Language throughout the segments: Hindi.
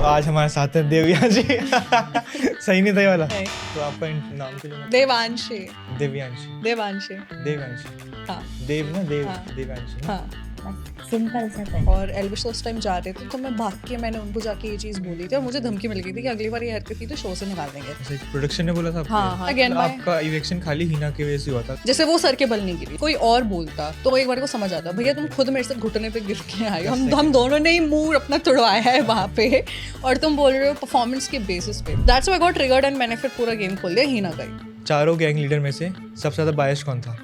आज हमारे साथ है देवयान जी। सही नहीं था ये वाला? तो आपका नाम क्यों लेना? देवांशी। देवयांशी। देवांशी। देवयांशी। हाँ। देव ना देव। हाँ। देवयांशी। हाँ। सिंपल सा था। और एल्विश उस टाइम जा रहे थे तो मैं भाग के मैंने उनको जाके ये चीज़ बोली थी और मुझे धमकी मिल गई थी कि अगली बार ये हरकत की तो शो से निकाल देंगे। ऐसे प्रोडक्शन ने बोला था आपको? हाँ, again by- आपका इवेक्शन खाली हिना की वजह से हुआ था? जैसे वो सर के बल नहीं गिरी, कोई और बोलता तो एक बार को समझ आता भैया तुम खुद मेरे से घुटने पे गिर के आए हो, हम दोनों ने ही मुंह अपना तुड़वाया है वहाँ पे और तुम बोल रहे हो परफॉर्मेंस के बेसिस पे। That's why I got triggered and मैंने फिर पूरा गेम खोल दिया हिना का ही। चारों गैंग लीडर में से सबसे ज्यादा बायस कौन था?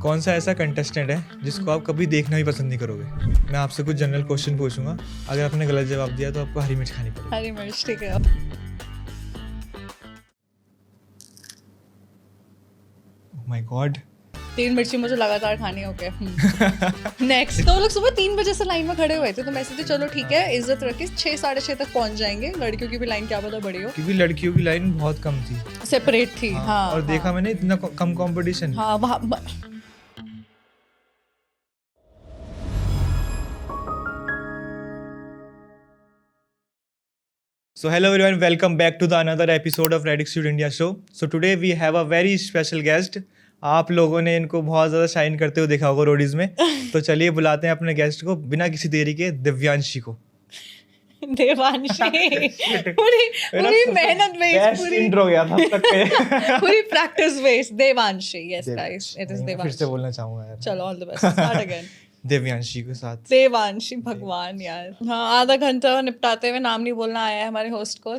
कौन सा ऐसा कंटेस्टेंट है जिसको आप कभी देखना भी पसंद नहीं करोगे? मैं आपसे कुछ जनरल क्वेश्चन पूछूंगा, अगर आपने गलत जवाब दिया तो आपको हरी मिर्च खानी पड़ेगी। हरी मिर्च, ठीक है। ओह माय गॉड, 3 मिर्ची मुझे लगातार खानी हो गया। नेक्स्ट तो वो लोग सुबह 3 बजे से लाइन में खड़े हुए थे तो मैं सोची चलो ठीक है, इज्जत रखी 6-6:30 तक पहुंच जाएंगे। लड़कियों की भी लाइन क्या पता बड़ी हो, क्योंकि लड़कियों की लाइन बहुत कम थी, सेपरेट थी। हाँ, और देखा मैंने इतना कम कंपटीशन। हाँ वहाँ So hello everyone, welcome back to the another episode of Radixtude India show. So today we have a very special guest. आप लोगों ने इनको बहुत ज़्यादा शाइन करते हुए देखा होगा रोडीज में, तो चलिए बुलाते हैं अपने गेस्ट को बिना किसी देरी के, दिव्यांशी को। देवांशी। पूरी मेहनत वेस्ट, पूरी इंट्रो गया था अब तक पे। पूरी practice waste. Devanshi, yes guys, it is फिर देवांशी। से बोलना चाहूंगा यार। चलो all the best, start again. Devyanshi के साथ। देवांशी, भगवान यार। हाँ, आधा घंटा निपटाते हुए नाम नहीं बोलना आया है हमारे होस्ट को।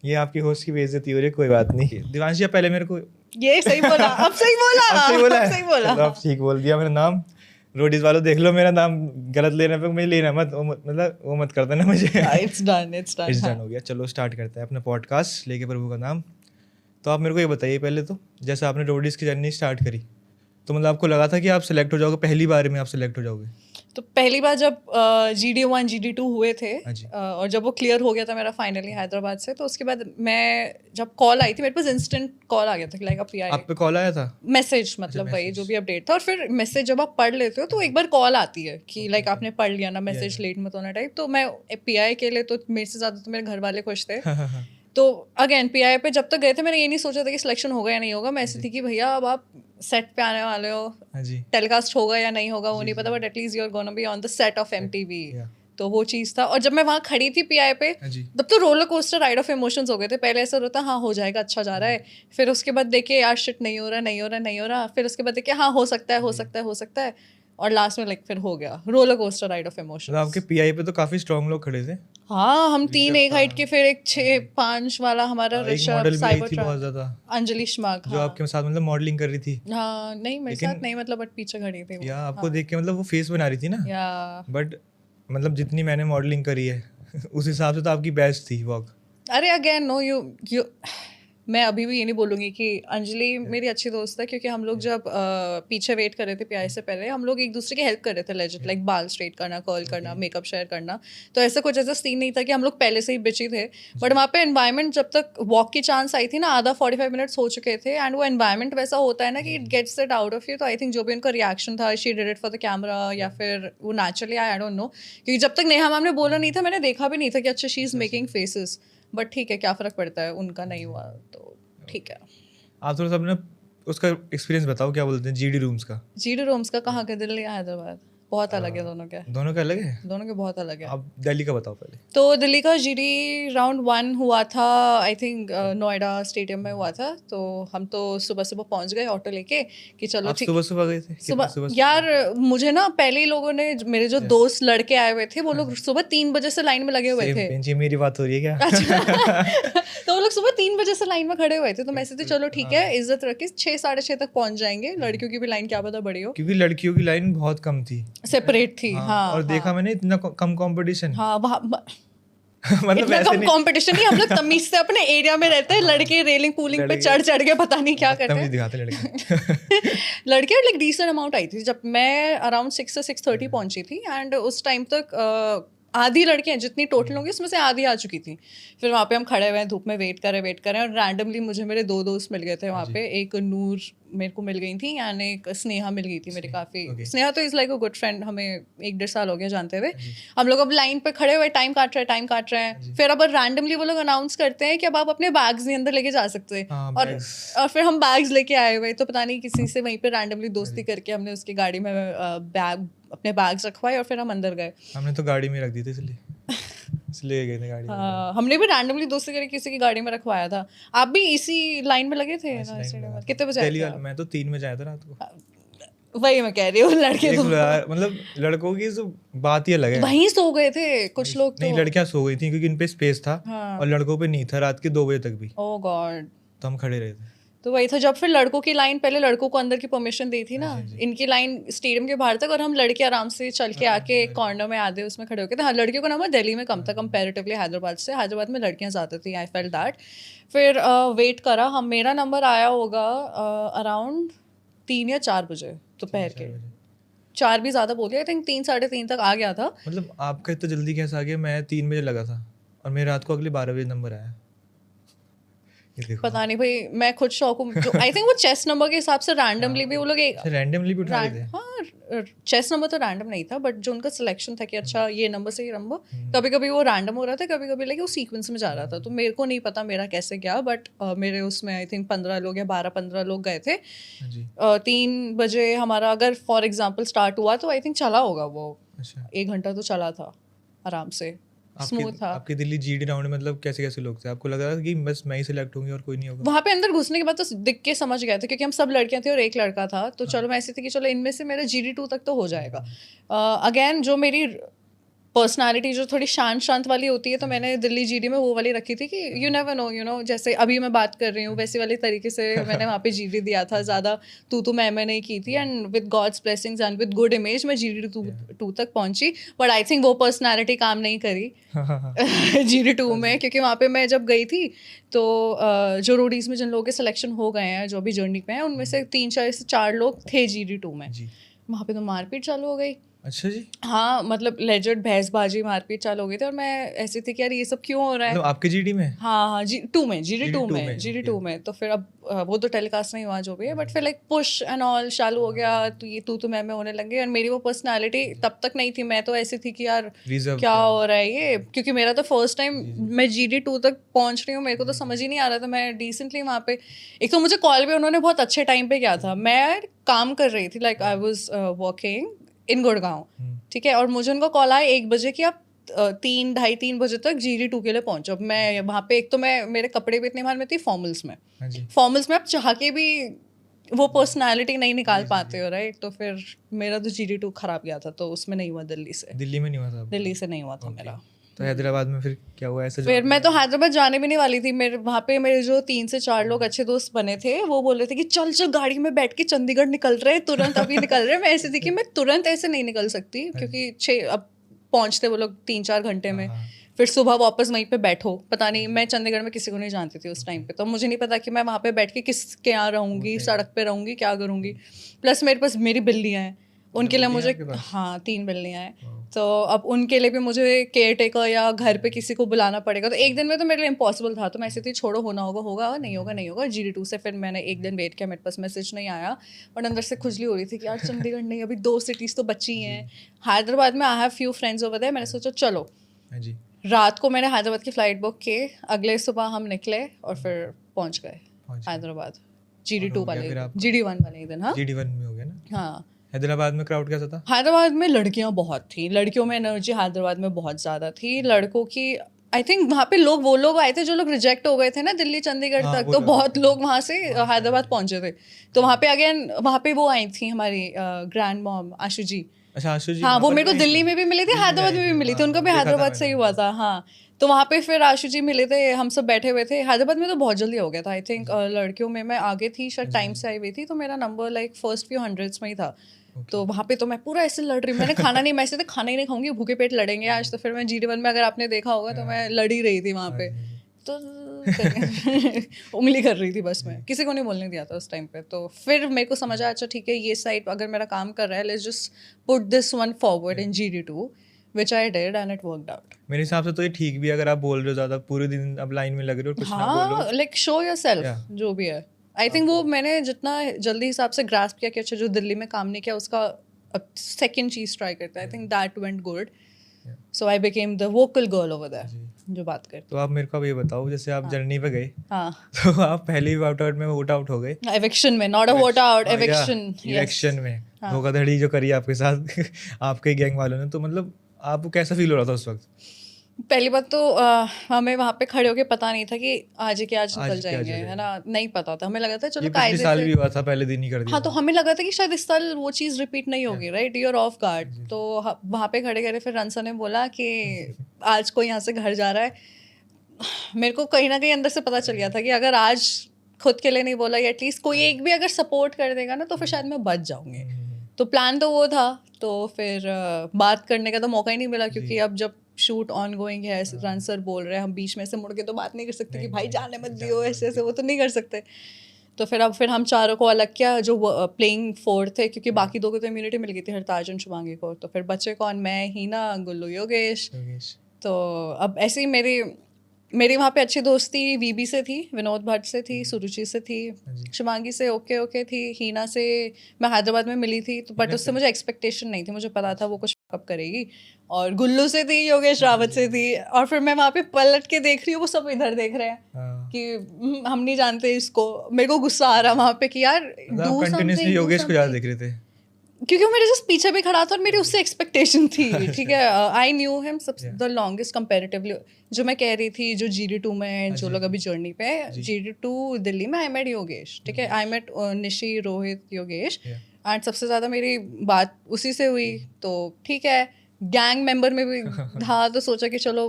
ये आपकी होस्ट की बेइज्जती हो रही है, कोई बात नहीं। दिव्यांशी आप पहले मेरे को ये सही बोला, अब सही बोला, अब सही बोला है? सही बोला। चलो, अब ठीक बोल दिया मेरा नाम। रोडीज वालों देख लो, मेरा नाम गलत लेने पे मुझे लेना मत, मतलब वो मत कर देना मुझे। It's done, it's done. It's done हो गया। चलो स्टार्ट करते हैं अपना पॉडकास्ट लेके प्रभु का नाम। तो आप मेरे को ये बताइए पहले, तो जैसे आपने रोडीज की जर्नी स्टार्ट करी तो मतलब आपको लगा था कि आप सेलेक्ट हो जाओगे, पहली बार में आप सेलेक्ट हो जाओगे? तो पहली बार जब GD1 GD2 हुए थे, हाँ जी। और जब वो क्लियर हो गया था मेरा फाइनली हैदराबाद से, तो उसके बाद मैं जब कॉल आई थी मेरे पास इंस्टेंट कॉल आ गया था, लाइक PI आप पे कॉल आया था? मैसेज, मतलब वही जो भी अपडेट था। और फिर मैसेज जब आप पढ़ लेते हो तो एक बार कॉल आती है कि लाइक आपने पढ़ लिया ना, मैसेज लेट मत होना टाइप। तो मैं PI के लिए तो मेरे से ज़्यादा तो मेरे घर वाले खुश थे। तो अगेन PI पे जब तक गए थे मैंने ये नहीं सोचा था कि सिलेक्शन होगा या नहीं होगा। मैं ऐसी थी कि भैया अब आप सेट पे आने वाले हो, टेलीकास्ट होगा या नहीं होगा वो नहीं पता, but at least you are gonna be on the set of MTV। तो वो चीज़ था। और जब मैं वहाँ खड़ी थी PI पे, तब तो roller coaster ride of emotions हो गए थे। पहले ऐसा होता हाँ हो जाएगा, अच्छा जा रहा है, फिर उसके बाद देखे यार शिट नहीं हो रहा, नहीं हो रहा, नहीं हो रहा, फिर उसके बाद देखे हाँ हो सकता है, हो सकता है, हो सकता है, और लास्ट में लाइक फिर हो गया roller coaster ride of emotions. आपके PI पे तो काफी स्ट्रॉन्ग लोग खड़े थे। हाँ, हम 3 एक हाइट के, फिर एक 6'5" वाला हमारा ऋषभ, साइबर बहुत ज्यादा, अंजलि शमाक, जो आपके साथ मतलब मॉडलिंग कर रही थी। हाँ नहीं मेरे साथ नहीं, मतलब बट पीछे खड़ी थी या आपको देख के मतलब वो फेस बना रही थी ना, या बट मतलब जितनी मैंने मॉडलिंग करी है उस हिसाब से तो आपकी बेस्ट थी वॉक। अरे अगेन नो, यू मैं अभी भी ये नहीं बोलूँगी कि अंजलि मेरी अच्छी दोस्त है, क्योंकि हम लोग जब पीछे वेट कर रहे थे PI से पहले, हम लोग एक दूसरे की हेल्प कर रहे थे लेजिट, लाइक बाल स्ट्रेट करना, कर्ल करना, मेकअप शेयर करना। तो ऐसा कुछ ऐसा सीन नहीं था कि हम लोग पहले से ही बिची थे, बट वहाँ पे एनवायरनमेंट जब तक वॉक की चांस आई थी ना, आधा 45 मिनट्स हो चुके थे, एंड वो एनवायरनमेंट वैसा होता है ना कि it gets it out of you. तो आई थिंक जो भी उनका रिएक्शन था, she did it for the camera या फिर वो नेचुरली, आई डोंट नो, क्योंकि जब तक नेहा मैम ने बोला नहीं था मैंने देखा भी नहीं था कि अच्छा she is making faces. But ठीक है, क्या फ़र्क पड़ता है, उनका नहीं हुआ तो ठीक है। आप थोड़ा सा अपने उसका एक्सपीरियंस बताओ, क्या बोलते हैं GD रूम्स का? GD रूम्स का कहाँ के, दिल्ली या हैदराबाद? बहुत अलग है दोनों के। दोनों का अलग है? दोनों के बहुत अलग है। आप दिल्ली का बताओ पहले। तो दिल्ली का GD राउंड 1 हुआ था, आई थिंक नोएडा स्टेडियम में हुआ था। तो हम तो सुबह सुबह पहुंच गए ऑटो लेके कि चलो ठीक। सुबह सुबह गए थे? सुबह यार मुझे ना पहले ही लोगों ने, मेरे जो दोस्त लड़के आए हुए थे वो लोग सुबह 3 बजे से लाइन में लगे हुए थे। मेरी बात हो रही है क्या? अच्छा। तो वो लोग सुबह 3 बजे से लाइन में खड़े हुए थे, तो मैं ऐसे चलो ठीक है, इज्जत रखी 6-6:30 तक पहुंच जाएंगे। लड़कियों की भी लाइन क्या पता बड़ी हो, क्योंकि लड़कियों की लाइन बहुत कम थी, सेपरेट थी। हाँ, और देखा मैंने इतना कम कंपटीशन। हाँ वहाँ मतलब इतना ऐसे कम कंपटीशन नहीं, हम लोग तमीज से अपने एरिया में रहते हैं। लड़के रेलिंग पूलिंग पे चढ़ के पता नहीं क्या करते हैं, दिखाते लड़के। लड़के। और लाइक डिसेंट अमाउंट आई थी। जब मैं अराउंड 6 से 6:30 पहुंची थी, एंड उस टाइम तक आधी लड़कियां जितनी टोटल होंगी उसमें से आधी आ चुकी थी। फिर वहाँ पे हम खड़े हुए हैं धूप में, वेट कर रहे हैं और रैंडमली मुझे मेरे 2 दोस्त मिल गए थे वहाँ पे। एक नूर मेरे को मिल गई थी एंड एक स्नेहा मिल गई थी मेरी काफ़ी। स्नेहा तो is like a good friend, हमें 1-1.5 साल हो गया जानते हुए। हम लोग अब लाइन पे खड़े हुए टाइम काट रहे हैं। फिर अब रैंडमली वो लोग अनाउंस करते हैं कि अब आप अपने बैग्स नहीं अंदर लेके जा सकते। और फिर हम बैग्स लेके आए हुए, तो पता नहीं किसी से वहीं पे रैंडमली दोस्ती करके हमने उसकी गाड़ी में अपने बैग्स रखवाए और फिर हम अंदर गए। हमने तो गाड़ी में रख दी थी इसलिए गए थे गाड़ी में। हमने भी रैंडमली दोस्ती करके किसी की गाड़ी में रखवाया था। आप भी इसी लाइन में लगे थे? कितने बजे आए थे? मैं तो 3 बजे आया था रात को। वही मैं कह रही हूँ, लड़के तो मतलब लड़कों की तो बात ही अलग है। वहीं सो गए थे कुछ लोग तो। नहीं, लड़कियां सो गई थी क्योंकि इन पे स्पेस था और लड़कों पे नहीं था रात के 2 बजे तक भी। ओह गॉड। तो हम खड़े रहे थे। तो वही था, जब फिर लड़कों की लाइन, पहले लड़कों को अंदर की परमिशन दी थी ना, इनकी लाइन स्टेडियम के बाहर तक, और हम लड़के आराम से चल के आके एक कॉर्नर में आधे उसमें खड़े होके थे। हाँ, लड़कियों का नंबर दिल्ली में कम था कंपैरेटिवली हैदराबाद में लड़कियां ज़्यादा थी, आई फेल्ट दैट। फिर वेट करा, हम मेरा नंबर आया होगा अराउंड 3 या 4 बजे दोपहर के। 4 भी ज़्यादा बोल दिया, आई थिंक 3 साढ़े 3 तक आ गया था। मतलब आपका इतना जल्दी कैसे आ गया? मैं 3 बजे लगा था और मेरे रात को अगले 12 बजे नंबर आया। पता नहीं भाई, मैं खुद शौक हूँ। जो आई थिंक वो चेस नंबर के हिसाब से रैंडमली भी वो लोग रैंडमली भी उठा रहे थे। हाँ, चेस नंबर तो रैंडम नहीं था, बट जो उनका सिलेक्शन था कि अच्छा ये नंबर से ये नंबर, कभी कभी वो रैंडम हो रहा था, कभी कभी लाइक वो सीक्वेंस में जा रहा था। तो मेरे को नहीं पता मेरा कैसे गया, बट मेरे उसमें आई थिंक 15 लोग या 12-15 लोग गए थे। 3 बजे हमारा अगर फॉर एग्जाम्पल स्टार्ट हुआ तो आई थिंक चला होगा वो 1 घंटा तो चला था आराम से, स्मूथ था। आपकी दिल्ली जीडी राउंड में मतलब कैसे कैसे लोग थे? आपको लग रहा था कि बस मैं ही सिलेक्ट होंगी और कोई नहीं होगा? वहाँ पे अंदर घुसने के बाद तो दिख के समझ गए थे, क्योंकि हम सब लड़कियां थे और एक लड़का था। तो चलो मैं ऐसी थी कि चलो इनमें से मेरा GD2 तक तो हो जाएगा। अगेन जो मेरी पर्सनालिटी जो थोड़ी शांत वाली होती है, तो मैंने दिल्ली GD में वो वाली रखी थी कि you never know, you know, जैसे अभी मैं बात कर रही हूँ वैसे वाले तरीके से मैंने वहाँ पे GD दिया था। ज़्यादा तू मैं नहीं की थी, and with God's blessings and with good image मैं GD2 तक पहुंची। बट आई थिंक वो पर्सनालिटी काम नहीं करी GD2 में, क्योंकि वहाँ पे मैं जब गई थी तो जो रोडीज में जिन लोगों के सिलेक्शन हो गए हैं, जो भी जर्नी पे हैं, उनमें से 3-4 लोग थे GD2 में। वहाँ पे तो मारपीट चालू हो गई। अच्छा जी। हाँ, मतलब लेजेंड भैंसबाजी मारपीट चालू हो गई थी, और मैं ऐसी थी कि यार ये सब क्यों हो रहा है। मतलब आपके GD में? हाँ, GD2 में। तो फिर अब वो तो टेलीकास्ट नहीं हुआ जो भी है, बट फिर लाइक पुश एंड ऑल चालू हो गया। तो ये तू मैं होने लगे, और मेरी वो पर्सनालिटी तब तक नहीं थी। मैं तो ऐसी थी कि यार क्या हो रहा है ये, क्योंकि मेरा तो फर्स्ट टाइम मैं GD2 तक पहुंच रही हूँ, मेरे को तो समझ ही नहीं आ रहा था। मैं डिसेंटली वहाँ पे, एक तो मुझे कॉल भी उन्होंने बहुत अच्छे टाइम पे किया था। मैं काम कर रही थी, like I was working in Gurgaon, ठीक है, और मुझे उनका कॉल आया 1 बजे कि आप 3-3:30 बजे तक GD2 के लिए पहुंचो। अब मैं वहाँ पे, एक तो मैं मेरे कपड़े भी इतने बाहर में थी फॉर्मल्स में आप चाह के भी वो पर्सनालिटी नहीं निकाल पाते हो, राइट। तो फिर मेरा तो GD2 खराब गया था, तो उसमें नहीं हुआ। दिल्ली में नहीं हुआ था? दिल्ली से नहीं हुआ था मेरा। तो हैदराबाद में फिर क्या हुआ ऐसे? फिर मैं तो हैदराबाद जाने भी नहीं वाली थी। मेरे वहाँ पे मेरे जो 3 से 4 लोग अच्छे दोस्त बने थे, वो बोल रहे थे कि चल गाड़ी में बैठ के चंडीगढ़ निकल रहे हैं तुरंत, अभी निकल रहे हैं। मैं ऐसी थी कि मैं तुरंत ऐसे नहीं निकल सकती, क्योंकि अब पहुँचते वो लोग 3-4 घंटे में। फिर सुबह वापस वहीं पे बैठो। पता नहीं, मैं चंडीगढ़ में किसी को नहीं जानती थी उस टाइम पे, तो मुझे नहीं पता कि मैं वहाँ पे बैठ के किसके यहाँ रहूँगी, सड़क पे रहूँगी, क्या करूँगी। प्लस मेरे पास मेरी बिल्लियाँ हैं, उनके लिए मुझे, हाँ 3 बिल्लियाँ हैं, तो अब उनके लिए भी मुझे केयर टेकर या घर पे किसी को बुलाना पड़ेगा। तो एक दिन में तो मेरे लिए इम्पॉसिबल था। तो मैं ऐसी थी, छोड़ो, होना होगा, नहीं होगा। GD2 से फिर मैंने एक दिन वेट किया, मेरे पास मैसेज नहीं आया, बट अंदर से खुजली हो रही थी कि यार चंडीगढ़ नहीं, अभी 2 सिटीज़ तो बची हैं। हैदराबाद में I have few friends over there. मैंने सोचा चलो, रात को मैंने हैदराबाद की फ़्लाइट बुक की, अगले सुबह हम निकले और फिर पहुँच गए हैदराबाद GD2 वाले, GD1 वाले दिन। हाँ, GD1 में हो गया ना। हाँ। हैदराबाद में क्राउड कैसा था? हैदराबाद में लड़कियां बहुत थी, लड़कियों में एनर्जी हैदराबाद में बहुत ज़्यादा थी। लड़कों की आई थिंक वहाँ पे वो लोग आए थे जो लोग रिजेक्ट हो गए थे ना दिल्ली चंडीगढ़ तक, तो बहुत लोग वहाँ से हैदराबाद पहुँचे थे। तो वहाँ पे अगेन वहाँ पे वो आई थी हमारी ग्रैंड मॉम आशु जी। अच्छा, आशु जी। हाँ, वो मेरे को दिल्ली में भी मिली थी, हैदराबाद में भी मिली थी, उनका भी हैदराबाद से ही हुआ था। हाँ, तो वहाँ पे फिर आशु जी मिले थे, हम सब बैठे हुए थे। हैदराबाद में तो बहुत जल्दी हो गया था। आई थिंक लड़कियों में मैं आगे थी, शायद टाइम से आई हुई थी, तो मेरा number like first few hundreds में ही था। तो वहाँ पे तो मैं पूरा ऐसे लड़ रही हूँ, मैंने खाना नहीं, मैं ऐसे खाना ही नहीं खाऊंगी, भूखे पेट लड़ेंगे आज। तो फिर मैं GD1 में, अगर आपने देखा होगा, तो मैं लड़ी रही थी वहाँ पे, तो उंगली कर रही थी बस, मैं किसी को नहीं बोलने दिया था उस टाइम पे। तो फिर मेरे को समझ आया, अच्छा ठीक है, ये साइड अगर मेरा काम कर रहा है, let's just put this one forward in GD2। which I did and it worked out. मेरे हिसाब से तो ये ठीक भी है, अगर आप बोल रहे हो ज़्यादा पूरे दिन अब लाइन में लग रहे हो और कुछ ना बोलो। हाँ, like show yourself, Yeah. जो भी है। I think वो मैंने जितना जल्दी हिसाब से grasp किया कि अच्छा जो दिल्ली में काम नहीं किया उसका second चीज़ try करता है। I think that went good. So I became the vocal girl over there, जो बात करती। तो आप मेरे को अब ये बताओ, जैसे आप जर्नी पे गए हाँ, तो आप पहले ही वोट आउट में वोट आउट हो गए। eviction में, not a vote out, eviction. Yes. Election में धोखाधड़ी जो करी आपके साथ आपके गैंग वालों ने, तो मतलब आपको कैसा फील हो रहा था उस वक्त? पहली बात तो हमें वहाँ पे खड़े होके पता नहीं था कि आज के आज निकल आज के आज जाएंगे, जाएंगे। है ना, नहीं पता था। हमें लगा था ये चलो पिछले कायदे साल से, भी हुआ था, पहले दिन ही कर दिया हाँ, तो हमें लगा था कि शायद इस साल वो चीज़ रिपीट नहीं होगी, राइट, यूर ऑफ गार्ड। तो वहाँ पे खड़े खड़े फिर रंसा ने बोला कि आज कोई यहाँ से घर जा रहा है। मेरे को कहीं ना कहीं अंदर से पता चल गया था कि अगर आज खुद के लिए नहीं बोला या एटलीस्ट कोई एक भी अगर सपोर्ट कर देगा ना तो फिर शायद मैं बच जाऊंगी। तो प्लान तो वो था, तो फिर बात करने का तो मौका ही नहीं मिला, क्योंकि अब जब शूट ऑन गोइंग है, रन सर बोल रहे हैं, हम बीच में से मुड़ के तो बात नहीं कर सकते कि भाई जाने मत दियो ऐसे ऐसे, वो तो नहीं कर सकते। तो फिर हम चारों को अलग किया, जो प्लेइंग फोर थे, क्योंकि बाकी दो को तो इम्यूनिटी मिल गई थी, हरताज और शुभांगी को। तो फिर बच्चे कौन, मैं, हीना, गुल्लू, योगेश। तो अब ऐसे ही मेरी वहाँ पे अच्छी दोस्ती वीबी से थी, विनोद भट्ट से थी, सुरुचि से थी, शुभांगी से ओके थी, हीना से मैं हैदराबाद में मिली थी, तो बट उससे मुझे एक्सपेक्टेशन नहीं थी, मुझे पता था वो कुछ अप करेगी। और गुल्लू से थी, योगेश रावत से थी। और फिर मैं वहाँ पे पलट के देख रही हूँ, वो सब इधर देख रहे हैं कि हम नहीं जानते इसको। मेरे को गुस्सा आ रहा वहाँ पे कि यार कंटिन्यूअसली योगेश को ज़्यादा देख रहे थे, क्योंकि वो मेरे जस्ट पीछे भी खड़ा था और मेरी उससे एक्सपेक्टेशन थी। ठीक है, I knew him the longest comparatively. जो मैं कह रही थी, जो GD2 में जो लोग अभी जर्नी पे, GD2 दिल्ली में आई मेट योगेश, ठीक है, I met Nishi, Rohit, Yogesh, and सबसे ज़्यादा मेरी बात उसी से हुई। तो ठीक है, गैंग मेंबर में भी था, तो सोचा कि चलो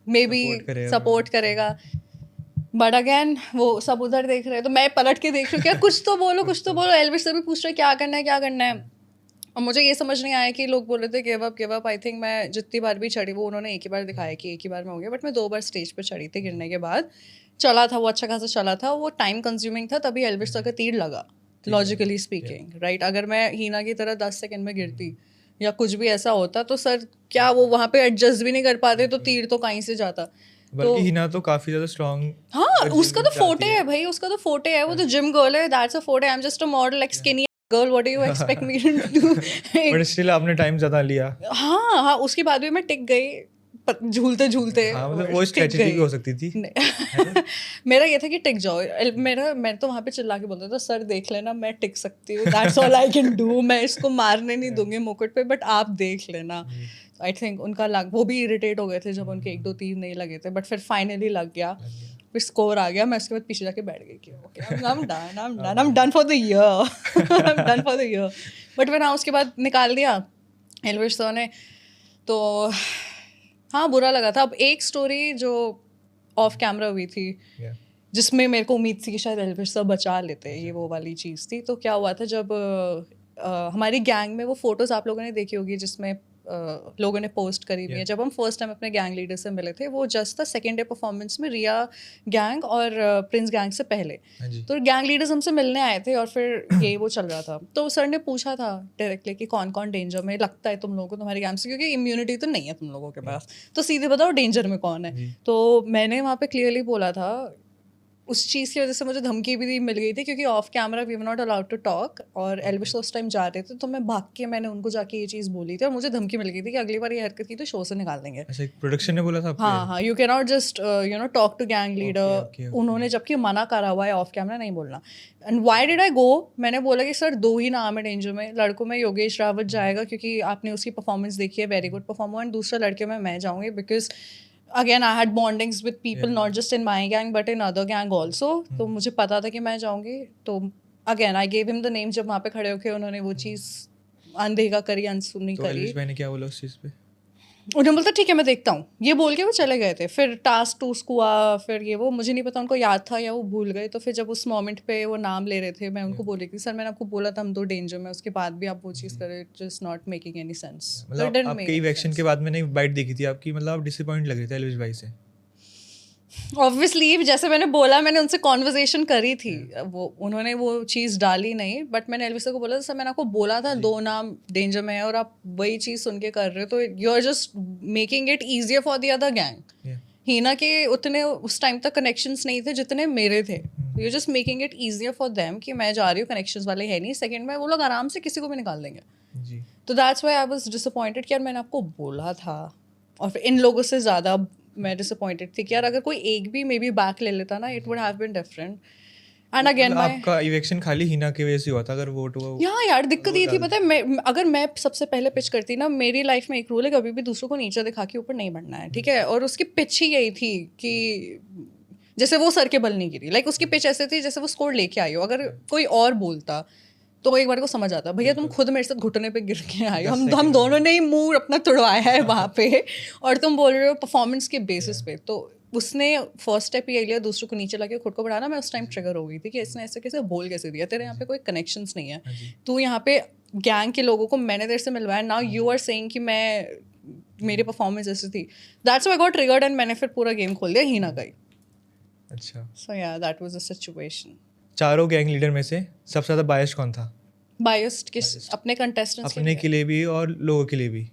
मे बी सपोर्ट करेगा। बट अगेन वो सब उधर देख रहे हैं, तो मैं पलट के देख रही हूँ क्या कुछ तो बोलो। एल्विस से भी पूछ रहे क्या करना है। और मुझे ये समझ नहीं आया कि लोग बोल रहे थे गिव अप। आई थिंक मैं जितनी बार भी चढ़ी, वो उन्होंने एक ही बार दिखाया कि एक ही बार में हो गया, बट मैं 2 बार स्टेज पर चढ़ी थी। गिरने के बाद चला था वो, अच्छा खासा चला था वो, टाइम कंज्यूमिंग था, तभी एल्विस का तीर लगा, लॉजिकली स्पीकिंग, राइट। अगर मैं हीना की तरह 10 सेकेंड में गिरती या कुछ भी ऐसा होता तो सर क्या वो वहाँ पे एडजस्ट भी नहीं कर पाते, तो तीर तो कहीं से जाता। बल्कि हिना तो काफी ज्यादा स्ट्रांग, हाँ, उसका तो फोटे है भाई, उसका तो फोटे है, वो तो जिम गर्ल है, दैट्स अ फोटे। I am just a model, like skinny girl, what do you expect me to do. But still आपने टाइम ज्यादा लिया। हाँ, उसके बाद भी मैं टिक गई झूलते। हाँ, मतलब वो स्ट्रेटजी भी हो सकती थी। मेरा ये था कि टिक जाओ। मैं तो वहाँ पे चिल्ला के बोलता था, सर देख लेना मैं टिक सकती हूँ, that's all I can do, मैं इसको मारने नहीं दूंगी मुकुट पे, बट आप देख लेना। आई थिंक उनका वो भी इरिटेट हो गए थे जब उनके 1 2 3 नहीं लगे थे, बट फिर फाइनली लग गया, फिर स्कोर आ गया। मैं उसके बाद पीछे जाके बैठ गई कि okay, I'm done for the year। But फिर हाँ, उसके बाद निकाल दिया एल्विस सर ने, तो हाँ बुरा लगा था। अब एक स्टोरी जो ऑफ कैमरा हुई थी, जिसमें मेरे को उम्मीद थी कि शायद एल्विस सर बचा लेते, ये वो वाली चीज़ थी। तो क्या हुआ था, जब हमारी गैंग में वो फोटोज़ आप लोगों ने देखी होगी जिसमें लोगों ने पोस्ट करी हुई है, जब हम फर्स्ट टाइम अपने गैंग लीडर से मिले थे, वो जस्ट था सेकेंड डे परफॉर्मेंस में, रिया गैंग और प्रिंस गैंग से पहले। तो गैंग लीडर्स हमसे मिलने आए थे और फिर ये वो चल रहा था। तो सर ने पूछा था डायरेक्टली कि कौन कौन डेंजर में लगता है तुम लोगों को तुम्हारी गैंग से, क्योंकि इम्यूनिटी तो नहीं है तुम लोगों के पास, तो सीधे बताओ डेंजर में कौन है। तो मैंने वहाँ पे क्लियरली बोला था, उस चीज़ की वजह से मुझे धमकी भी मिल गई थी, क्योंकि off camera we were not allowed to talk, और एल्विस उस टाइम जा रहे थे, तो मैं भाग के मैंने उनको जाके ये चीज़ बोली थी, और मुझे धमकी मिल गई थी कि अगली बार ये हरकत की तो शो से निकाल देंगे। अच्छा, प्रोडक्शन ने बोला था आपको? हाँ, you can not just talk to gang leader. उन्होंने जबकि मना करा हुआ है ऑफ कैमरा नहीं बोलना। एंड व्हाई डिड आई गो, मैंने बोला कि सर 2 ही नाम है डेंजर में, लड़कों में योगेश रावत जाएगा क्योंकि आपने उसकी परफॉर्मेंस देखी है, वेरी गुड परफॉर्मर, एंड दूसरा लड़के में मैं जाऊँगी because again I had bondings with people not just in my gang but in other gang also। तो मुझे पता था कि मैं जाऊँगी। तो again I gave him the name। जब वहाँ पे खड़े होके उन्होंने वो चीज़ अनदेखा करी, अनसुनी तो करी, एल्विस भाई ने क्या बोला उस चीज़ पे? उन्होंने बोलता ठीक है मैं देखता हूँ, ये बोल के वो चले गए थे। फिर टास्क टूस्क हुआ, फिर ये वो, मुझे नहीं पता उनको याद था या वो भूल गए। तो फिर जब उस मोमेंट पे वो नाम ले रहे थे, मैं उनको बोल रही थी सर मैंने आपको बोला था हम 2 डेंजर में, उसके बाद भी आप वो चीज़ करें, just not making any sense. मतलब आपके इवेक्शन के बाद मैंने बाइट देखी थी आपकी, मतलब आप डिसअपॉइंट लग रहे थे एल्विस भाई से। ऑब्वियसली जैसे मैंने बोला, मैंने उनसे कॉन्वर्जेशन करी थी, वो उन्होंने वो चीज़ डाली नहीं, बट मैंने एल्विस को बोला, सर मैंने आपको बोला था 2 नाम डेंजर में है और आप वही चीज़ सुन के कर रहे हो, तो you are just making it easier for the other gang. Heena के उतने उस टाइम तक कनेक्शंस नहीं थे जितने मेरे थे, you just making it easier for them कि मैं जा रही हूँ, कनेक्शंस वाले है नहीं, सेकंड में वो लोग आराम से किसी को भी निकाल देंगे। जी तो that's why I was disappointed कि यार मैंने आपको बोला था, और फिर इन लोगों से ज़्यादा मैं डिसअपॉइंटेड थी कि यार अगर कोई एक भी मे बी बैक ले लेता ना, it would have been different. And again मतलब आपका इवेक्शन खाली हिना की वजह से हुआ था, अगर वोट हुआ यहाँ यार दिक्कत ये थी, पता है, अगर मैं सबसे पहले पिच करती ना, मेरी लाइफ में एक रूल है, कभी भी दूसरों को नीचे दिखा के ऊपर नहीं बढ़ना है, ठीक है, और उसकी पिच ही यही थी कि जैसे वो सर के बल नहीं गिरी, लाइक उसकी पिच ऐसे थी जैसे वो स्कोर लेके आई हो। अगर कोई और बोलता तो एक बार को समझ आता, भैया तुम खुद मेरे साथ घुटने पे गिर के आए हो, हम दोनों ने ही मुंह अपना तुड़वाया है वहाँ पे, और तुम बोल रहे हो परफॉर्मेंस के बेसिस पे। तो उसने फर्स्ट स्टेप ये लिया दूसरों को नीचे लगे खुद को बढ़ाना। मैं उस टाइम ट्रिगर हो गई थी कि इसने ऐसे कैसे बोल कैसे दिया, तेरे यहाँ पे कोई कनेक्शंस नहीं है, तू यहाँ पे गैंग के लोगों को मैंने तेरे से मिलवाया, नाउ यू आर सेइंग कि मैं मेरी परफॉर्मेंस ऐसी थी। That's why I got triggered and मैंने फिर पूरा गेम खोल दिया हीना का ही। अच्छा, सो या दैट वाज द सिचुएशन। चारों गैंग लीडर में से सबसे ज़्यादा बायस कौन था? बायस्ड किस? अपने कंटेस्टेंट्स अपने के लिए भी और लोगों के लिए भी,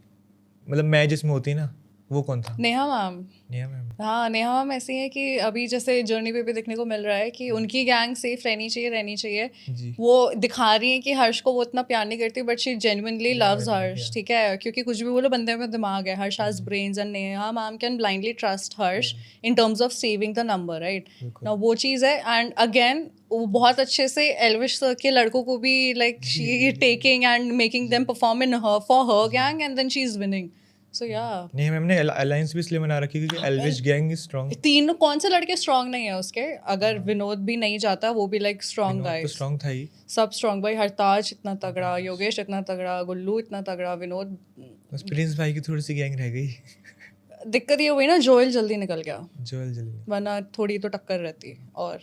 मतलब मैं जिसमें होती ना, वो कौन था? नेहा मैम। नेहा मैम। हाँ, नेहा मैम ऐसी है कि अभी जैसे जर्नी पे भी देखने को मिल रहा है कि उनकी गैंग सेफ रहनी चाहिए। जी वो दिखा रही है कि हर्ष को वो इतना प्यार नहीं करती, बट शी जेन्युइनली लव्स हर्ष, ठीक है, क्योंकि कुछ भी बोलो बंदे में दिमाग है। Harsh has brains and Neha ma'am can blindly trust Harsh in terms of saving the number, right ना, वो चीज़ है। एंड अगेन वो बहुत अच्छे से एल्विश सर के लड़कों को भी like she taking and making them perform in her for her gang and then she is winning. So yeah Neha ma'am ने अलायंस भी इसलिए बना रखी क्योंकि एल्विश गैंग इज स्ट्रांग। तीन कौन से लड़के स्ट्रांग नहीं है उसके? अगर विनोद भी नहीं जाता, वो भी लाइक स्ट्रांग तो गाइस, स्ट्रांग था ही, सब स्ट्रांग भाई। हरताज इतना तगड़ा, योगेश इतना तगड़ा, गुल्लू इतना तगड़ा, विनोद। बस प्रिंस भाई की थोड़ी सी गैंग रह गई। दिक्कत ये हुई ना, जोएल जल्दी निकल गया, जोएल जल्दी। वरना थोड़ी तो टक्कर रहती। और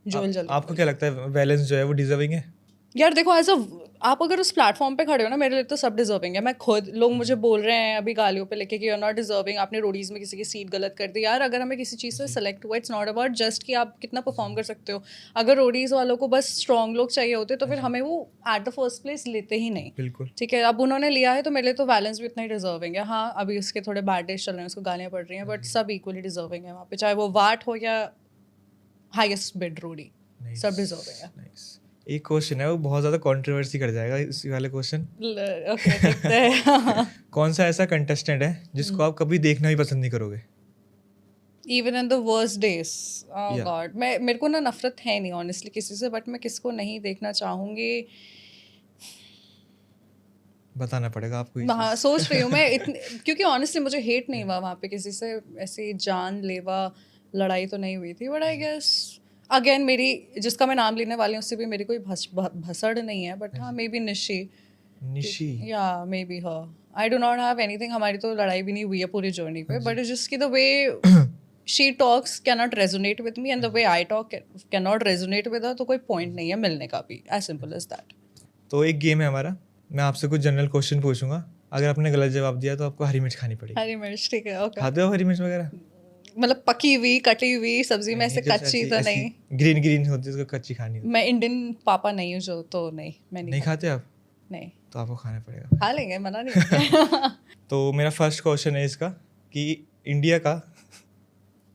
जोएल जल्दी आपको क्या लगता है बैलेंस जो है वो डिजर्विंग है? यार देखो, एज अ आप अगर उस प्लेटफॉर्म पे खड़े हो ना, मेरे लिए तो सब डिजर्विंग है। मैं खुद, लोग मुझे बोल रहे हैं अभी गालियों पे लेके कि यू आर नॉट डिजर्विंग, आपने रोडीज में किसी की सीट गलत कर दी। यार अगर हमें किसी चीज़ से सेलेक्ट हुआ, इट्स नॉट अबाउट जस्ट कि आप कितना परफॉर्म कर सकते हो। अगर रोडीज वालों को बस स्ट्रॉन्ग लोग चाहिए होते तो फिर हमें वो एट द फर्स्ट प्लेस लेते ही नहीं। बिल्कुल। ठीक है, अब उन्होंने लिया है तो मेरे लिए तो बैलेंस भी उतना ही डिजर्विंग है। हाँ, अभी उसके थोड़े बैड डेज चल रहे हैं, उसको गालियाँ पड़ रही हैं, बट सब इक्वली डिजर्विंग है वहाँ पे, चाहे वो वाट हो या हाईएस्ट बिड रोडी, सब डिजर्विंग है। Nice. एक क्वेश्चन है वो बहुत ज़्यादा कंट्रोवर्सी कर जाएगा, इस वाले क्वेश्चन। ओके, देखते हैं। कौन सा ऐसा कंटेस्टेंट है जिसको आप कभी देखना भी पसंद नहीं करोगे? Even in the worst days, oh Yeah. God, मेरे को ना नफरत है नहीं ऑनेस्टली किसी से, बट मैं किसको नहीं देखना चाहूँगी, बताना पड़ेगा आपको ये हाँ चीज़। सोच रही हूँ मैं क्योंकि ऑनेस्टली मुझे हेट नहीं हुआ वहाँ पे किसी से, ऐसी जानलेवा लड़ाई तो नहीं हुई थी। बट आई गेस अगेन मेरी, जिसका मैं नाम लेने वाली हूँ उससे भी मेरी कोई भसड़ नहीं है, बट हाँ मे बी निशी, निशी। या may be her, I do not have anything. हमारी तो लड़ाई भी नहीं हुई है पूरी जर्नी पे, बट इट्स जस्ट कि the way she talks can not resonate with me and the way I talk can not resonate with her, तो कोई पॉइंट नहीं है मिलने का भी, एज सिंपल एज दैट। तो एक गेम है हमारा, मैं आपसे कुछ जनरल क्वेश्चन पूछूंगा, अगर आपने गलत जवाब दिया तो आपको हरी मिर्च खानी पड़ेगी। हरी मिर्च, ठीक है, ओके। खाते हो हरी मिर्च वगैरह? मतलब पकी हुई, कटी हुई सब्जी में, ऐसे कच्ची तो नहीं। ग्रीन ग्रीन होती है, उसको कच्ची खानी होती मैं इंडियन पापा नहीं हूँ जो, तो नहीं, मैं नहीं खाते आप? नहीं। तो आपको खाना पड़ेगा। खा लेंगे, मना नहीं करते। तो मेरा फर्स्ट क्वेश्चन है इसका कि इंडिया का,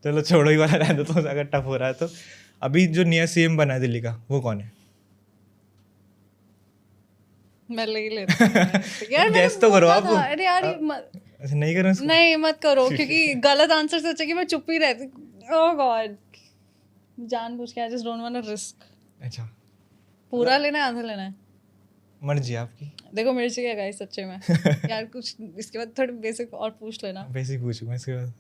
चलो छोड़ो ही वाला रहने दो, अगर टफ हो रहा है तो, अभी जो नया सीएम बना है दिल्ली का वो कौन है? मैं ले ही लेती हूँ यार, मैंने Guess तो करो बोला आप। था, अरे यार ये अच्छा नहीं करें इसको? नहीं मत करो, क्योंकि गलत आंसर से अच्छा कि मैं चुप ही रहती। ओह गॉड, जानबूझ के, I just don't want to risk. अच्छा, पूरा लेना है, आधा लेना है? मर्जी आपकी। देखो मिर्ची है गाइस सच्चे में। यार कुछ इसके बाद थोड़ा बेसिक और पूछ लेना। बेसिक पूछूंगा इसके बाद।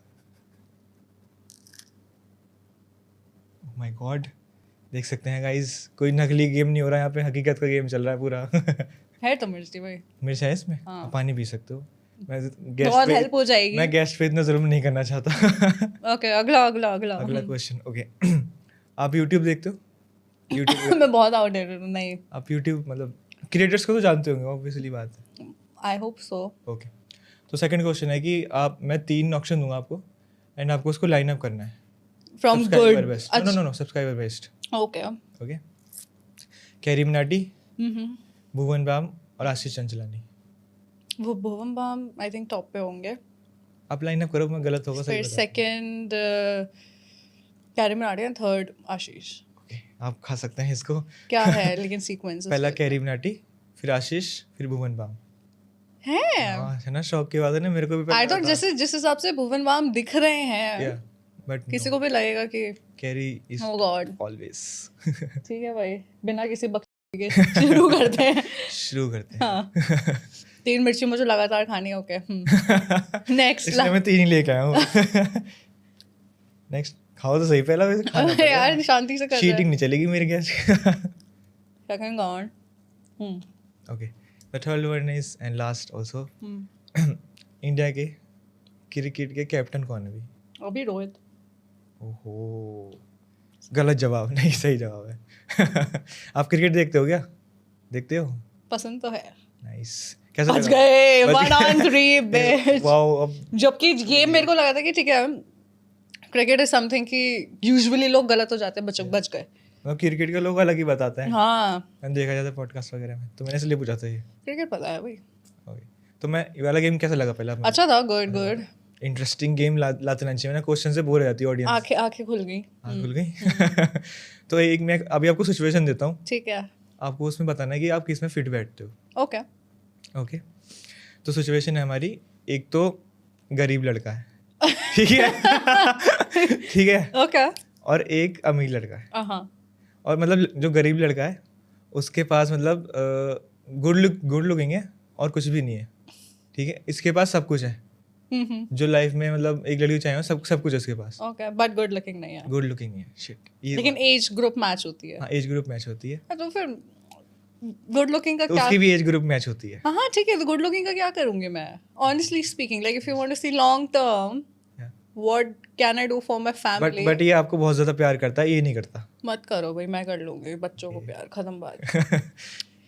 ओह माय गॉड, देख सकते हैं गाइस, कोई नकली गेम नहीं हो रहा यहाँ पे, हकीकत का गेम चल रहा है पूरा। है तो मिर्ची भाई, मिर्च है इसमें? हाँ। आप पानी पी सकते हो। मैं बहुत हेल्प हो जाएगी। मैं गेस्ट पे इतना जुल्म नहीं करना चाहता। ओके, अगला अगला अगला अगला क्वेश्चन, ओके। आप यूट्यूब देखते हो? यूट्यूब मैं बहुत आउटडेटेड हूँ। नहीं, आप यूट्यूब मतलब क्रिएटर्स को तो जानते होंगे, ऑब्वियसली बात है। I hope so. ओके, तो सेकंड क्वेश्चन है कि आप, मैं 3 ऑप्शन दूंगा आपको एंड आपको उसको लाइन अप करना है। From subscriber good based, no subscriber based. Okay okay, Carry Minati, Bhuvan Bam और आशीष चंचलानी. वो Bhuvan Bam I think top पे होंगे. आप लाइन अप करो, मैं गलत होगा सही फिर बता. Second carry Minati and third Ashish. Okay, आप खा सकते हैं इसको. क्या है लेकिन सीक्वेंस पहला कैरी मिनाटी, फिर आशीष, फिर भुवन बाम. है. हाँ, है ना, शौक की बात है ना, मेरे को भी आई पता थॉट था. जैसे जिस हिसाब से भुवन बाम दिख रहे हैं या बट किसी को भी लगेगा कि carry is oh god. Always. ठीक है भाई, बिना किसी बकचोदी के शुरू करते हैं. शुरू करते हैं. हाँ. 3 मिर्ची मुझे लगातार खानी है. Okay, next. इसलिए मैं 3 ही लेके आया हूँ. नेक्स्ट, खाओ तो सही पहला, वैसे खाना अरे यार शांति से कर रहे चीटिंग नहीं चलेगी मेरे gas. Second gone. Okay, the third one is and last also. India के क्रिकेट के कैप्टन कौन है भी? अभी रोहित. ओहो, गलत जवाब. नहीं, सही जवाब है. आप क्रिकेट देखते हो क्या? देखते हो? पसंद तो है. नाइस. कैसा बच लगा? गए. बच 1 on 3 bitch. वाओ. अब जबकि ये मेरे को लगा था कि ठीक है, क्रिकेट इज समथिंग कि यूजुअली लोग गलत हो जाते हैं. बच गए. क्रिकेट के लोग अलग ही बताते हैं. हाँ, मैंने देखा जाता है पॉडकास्ट वगैरह में, तो मैंने इसलिए पूछा था ये. क्रिकेट पता है भाई. ओके, तो मैं ये वाला गेम कैसा लगा पहला? अच्छा था. गुड. इंटरेस्टिंग गेम लाते रहना चाहिए ना, क्वेश्चन से बोर हो जाती है ऑडियंस. आंखें खुल गई. आँख खुल गई. तो एक मैं अभी आपको सिचुएशन देता हूँ, ठीक है. आपको उसमें बताना है कि आप किस में फिट बैठते हो. ओके. ओके, तो सिचुएशन है हमारी, एक तो गरीब लड़का है. ठीक है. ठीक है. ओके. और एक अमीर लड़का है. हाँ. और मतलब जो गरीब लड़का है उसके पास मतलब गुड लुकिंग है और कुछ भी नहीं है. ठीक है, इसके पास सब कुछ है जो लाइफ में मतलब एक लड़की को चाहिए, सब कुछ है उसके पास. ओके, बट गुड लुकिंग नहीं है. गुड लुकिंग है. शिट. ये लेकिन एज ग्रुप मैच होती है. हाँ, एज ग्रुप मैच होती है. तो फिर गुड लुकिंग का तो क्या? उसकी भी एज ग्रुप मैच होती है. हाँ ठीक है, तो गुड लुकिंग का क्या करूंगी मैं? Honestly speaking, like if you want to see long term, what can I do for my family? But ये आपको बहुत ज्यादा प्यार करता है, ये नहीं करता. मत करो भाई, मैं कर लूंगी बच्चों को प्यार. खत्म बात.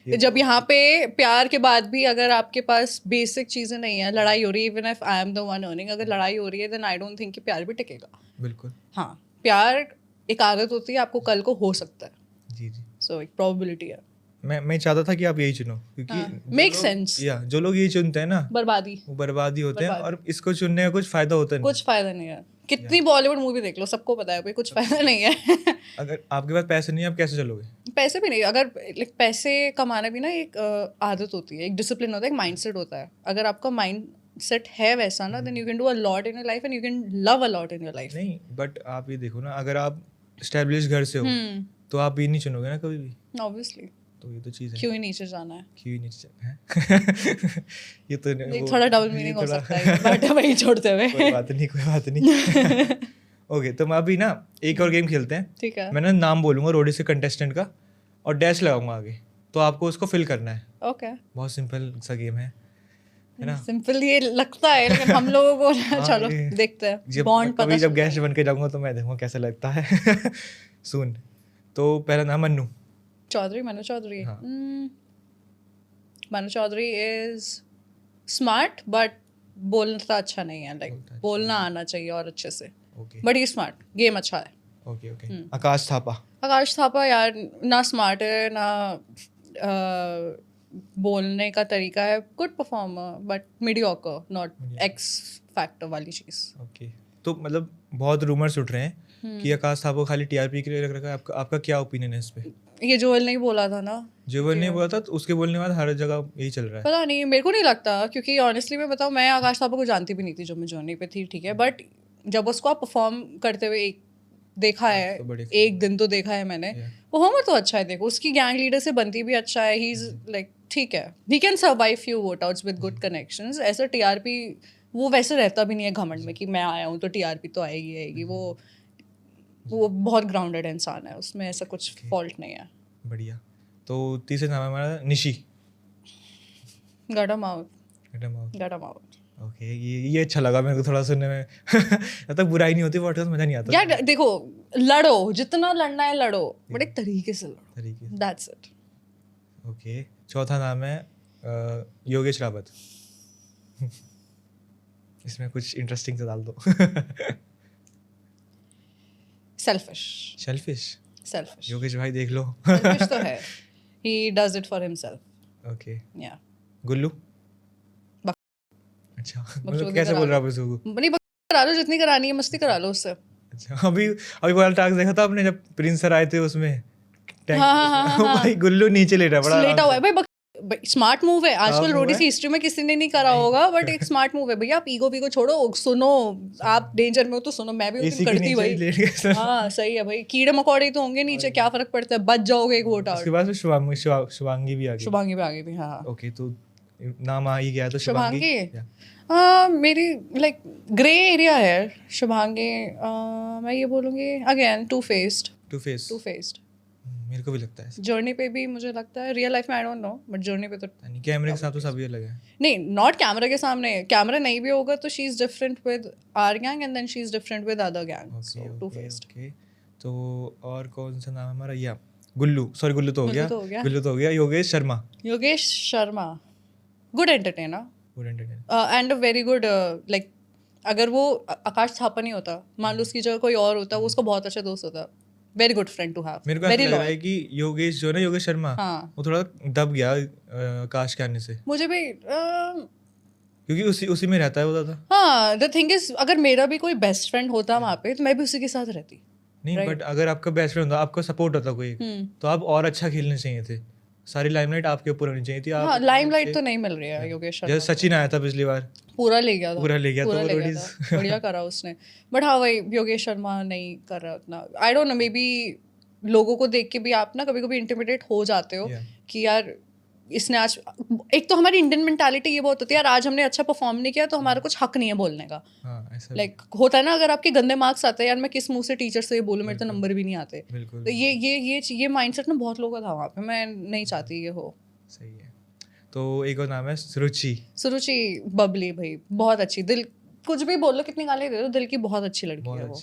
जब यहाँ पे प्यार के बाद भी अगर आपके पास बेसिक चीजें नहीं है, लड़ाई हो रही है, even if I am the one earning, अगर लड़ाई हो रही है, देन आई डोंट थिंक कि प्यार भी टिकेगा. बिल्कुल. हाँ, प्यार एक आदत होती है, आपको कल को हो सकता है. जी जी. सो एक प्रोबेबिलिटी है. मैं चाहता था कि आप यही चुनो, क्योंकि मेक सेंस. या जो लोग ये चुनते हैं ना, बर्बादी. वो बर्बादी होते हैं, और इसको चुनने का कुछ फायदा होता नहीं. कुछ फायदा नहीं है. कितनी बॉलीवुड मूवी देख लो, सबको पता है भाई कुछ फायदा नहीं है. अगर आपके पास पैसे नहीं है, आप कैसे चलोगे? पैसे भी नहीं, अगर लाइक पैसे कमाना भी ना एक आदत होती है, एक डिसिप्लिन होता है, एक माइंडसेट होता है. अगर आपका माइंड सेट है वैसा ना, then you can do a lot in your life and you can love a lot in your life. नहीं, बट आप ये देखो ना, अगर आप स्टैब्लिश घर से हो तो आप ये नहीं चुनोगे ना कभी भी. ऑब्वियसली. तो ये तो चीज़ है. क्यों ही नीचे जाना है? क्यों ही नीचे है? ये तो थोड़ा डबल मीनिंग हो सकता है, बट वही छोड़ते हुए. कोई बात नहीं. ओके, तो मैं अभी ना एक और गेम खेलते हैं. ठीक है. मैं ना नाम बोलूंगा रोडी से कंटेस्टेंट का और डैश लगाऊंगा आगे, तो आपको उसको फिल करना है. ओके. बहुत सिंपल सा गेम है ना? सिंपल ये लगता है, लेकिन हम लोगों को चलो देखते हैं. बॉन्ड पता कभी जब गेस्ट बन के जाऊंगा तो मैं देखूंगा कैसा लगता है. सुन, तो पहला नाम मन्नू चौधरी. मनु चौधरी. हाँ. Manu Chaudhary is smart but बोलता अच्छा नहीं है. लाइक बोलना आना चाहिए और अच्छे से. ओके. बट ये स्मार्ट. गेम अच्छा है. ओके. आकाश थापा. आकाश थापा यार ना स्मार्ट है ना बोलने का तरीका है. Good performer but mediocre, not x factor वाली चीज. ओके, तो मतलब बहुत रूमर्स उठ रहे हैं कि आकाश थापा को खाली टीआरपी के लिए रख रखा है. आपका क्या ओपिनियन है इस पे? ये जोएल नहीं बोला था ना, जोएल ने बोला था, तो उसके बोलने के बाद हर जगह यही चल रहा है. पता नहीं, मेरे को नहीं लगता, क्योंकि ऑनेस्टली मैं बताऊँ, मैं आकाश थापा को जानती भी नहीं थी जब मैं जर्नी पे थी. ठीक है, बट जब उसको आप परफॉर्म करते हुए देखा है, तो एक दिन तो देखा है मैंने, परफॉर्मर तो अच्छा है. देखो उसकी गैंग लीडर से बनती भी अच्छा है. ही इज लाइक ठीक है, he can survive few vote outs with good connections. ऐसा टीआरपी वो वैसे रहता भी नहीं है घमंड में कि मैं आया हूँ तो टीआरपी तो आएगी. वो बहुत ग्राउंडेड इंसान है, उसमें ऐसा कुछ फॉल्ट नहीं है. बढ़िया. तो तीसरा नाम है हमारा निशी. गट हिम आउट. ओके, ये अच्छा लगा मेरे को थोड़ा सुनने में. जब तक बुराई नहीं होती पॉडकास्ट मजा नहीं आता. यार देखो, लड़ो जितना लड़ना है लड़ो, बट एक तरीके से लड़ो. That's it. ओके, चौथा नाम है योगेश रावत. इसमें कुछ इंटरेस्टिंग से डाल दो. सेल्फिश सेल्फिश योगेश भाई देख लो सेल्फिश तो है, he does it for himself. Okay Yeah. गुल्लू बक- अच्छा बकचोदी मतलब कैसे करा बोल रहा लो। है उसको नहीं करा लो, जितनी करानी है मस्ती करा लो उससे। अच्छा अभी अभी वाला टास्क देखा था आपने जब प्रिंस सर आए थे उसमें टैंक हाँ। भाई गुल्लू नीचे लेटा बड़ा लेटा हुआ है भाई, स्मार्ट मूव है। आजकल move रोडीज है। की हिस्ट्री में किसी ने नहीं करा होगा, बट एक स्मार्ट मूव है भैया। आप ईगो वीगो छोड़ो, सुनो। आप डेंजर में हो तो सुनो, मैं भी उस एसी दिन के करती नीचे भाई। लेट गए सर हाँ सही है भाई, कीड़े मकोड़े तो होंगे नीचे, क्या फर्क पड़ता है, बच जाओगे एक वोट उसके आउट। बाद फिर शुभांगी भी आ गई शुभांगी भी आ गई थी, हाँ। ओके तो नाम आ ही गया तो शुभांगी शुभांगी मेरी लाइक ग्रे एरिया है शुभांगी। मैं ये बोलूँगी again two faced. Two face मेरे को भी लगता है जर्नी पे भी मुझे लगता है, रियल लाइफ में आई डोंट नो, बट जर्नी पे तो नहीं कैमरे के साथ तो सभी अलग है नहीं, नॉट कैमरा के सामने। कैमरा नहीं भी होगा तो she is different with our gang and then she is different with other gang, so two faced. Okay तो और कौन सा नाम है हमारा या गुल्लू सॉरी गुल्लू तो हो गया गुल्लू तो हो गया। Yogesh Sharma Yogesh Sharma good entertainer good entertainer and a very good like, अगर वो आकाश थापा नहीं होता, मान लो उसकी जगह कोई और होता, वो उसका बहुत अच्छा दोस्त होता। Very good friend to have, मेरे को ऐसा लग रहा है कि योगेश जो है ना योगेश शर्मा हाँ। वो थोड़ा दब गया काश के आने से मुझे भी क्योंकि उसी में रहता है वो ज़्यादा हाँ, द थिंग इज अगर मेरा भी कोई बेस्ट फ्रेंड होता वहाँ पे तो मैं भी उसी के साथ रहती। नहीं बट अगर आपका बेस्ट फ्रेंड होता आपका सपोर्ट होता कोई तो आप और अच्छा खेलने चाहिए थे, सारी लाइमलाइट आपके ऊपर होनी चाहिए थी। आप हाँ, लाइमलाइट तो नहीं मिल रही है योगेश शर्मा। जैसे सचिन आया था पिछली बार पूरा ले गया था, पूरा ले गया पूरा तो ले गया रोडीज था, बढ़िया करा उसने। बट हाँ भाई, योगेश शर्मा नहीं कर रहा उतना। आई डोंट नो, मे बी लोगों को देख के भी आप ना कभी कभी इंटिमिडेट हो जाते हो कि यार इसने आज, एक तो हमारी इंडियन मेंटालिटी ये बहुत होती है यार, आज हमने अच्छा परफॉर्म नहीं किया तो हमारा कुछ हक नहीं है बोलने का। लाइक होता है ना, अगर आपके गंदे मार्क्स आते हैं यार, मैं किस मुंह से टीचर से ये बोलूं, मेरे तो नंबर भी नहीं आते। तो ये माइंडसेट ना बहुत लोगों का था वहाँ पे, मैं नहीं चाहती ये हो। सही है। तो एक और नाम है सुरुचि बबली भाई, बहुत अच्छी, दिल कुछ भी बोलो, कितनी गाली दे दो, दिल की बहुत अच्छी लड़की है वो।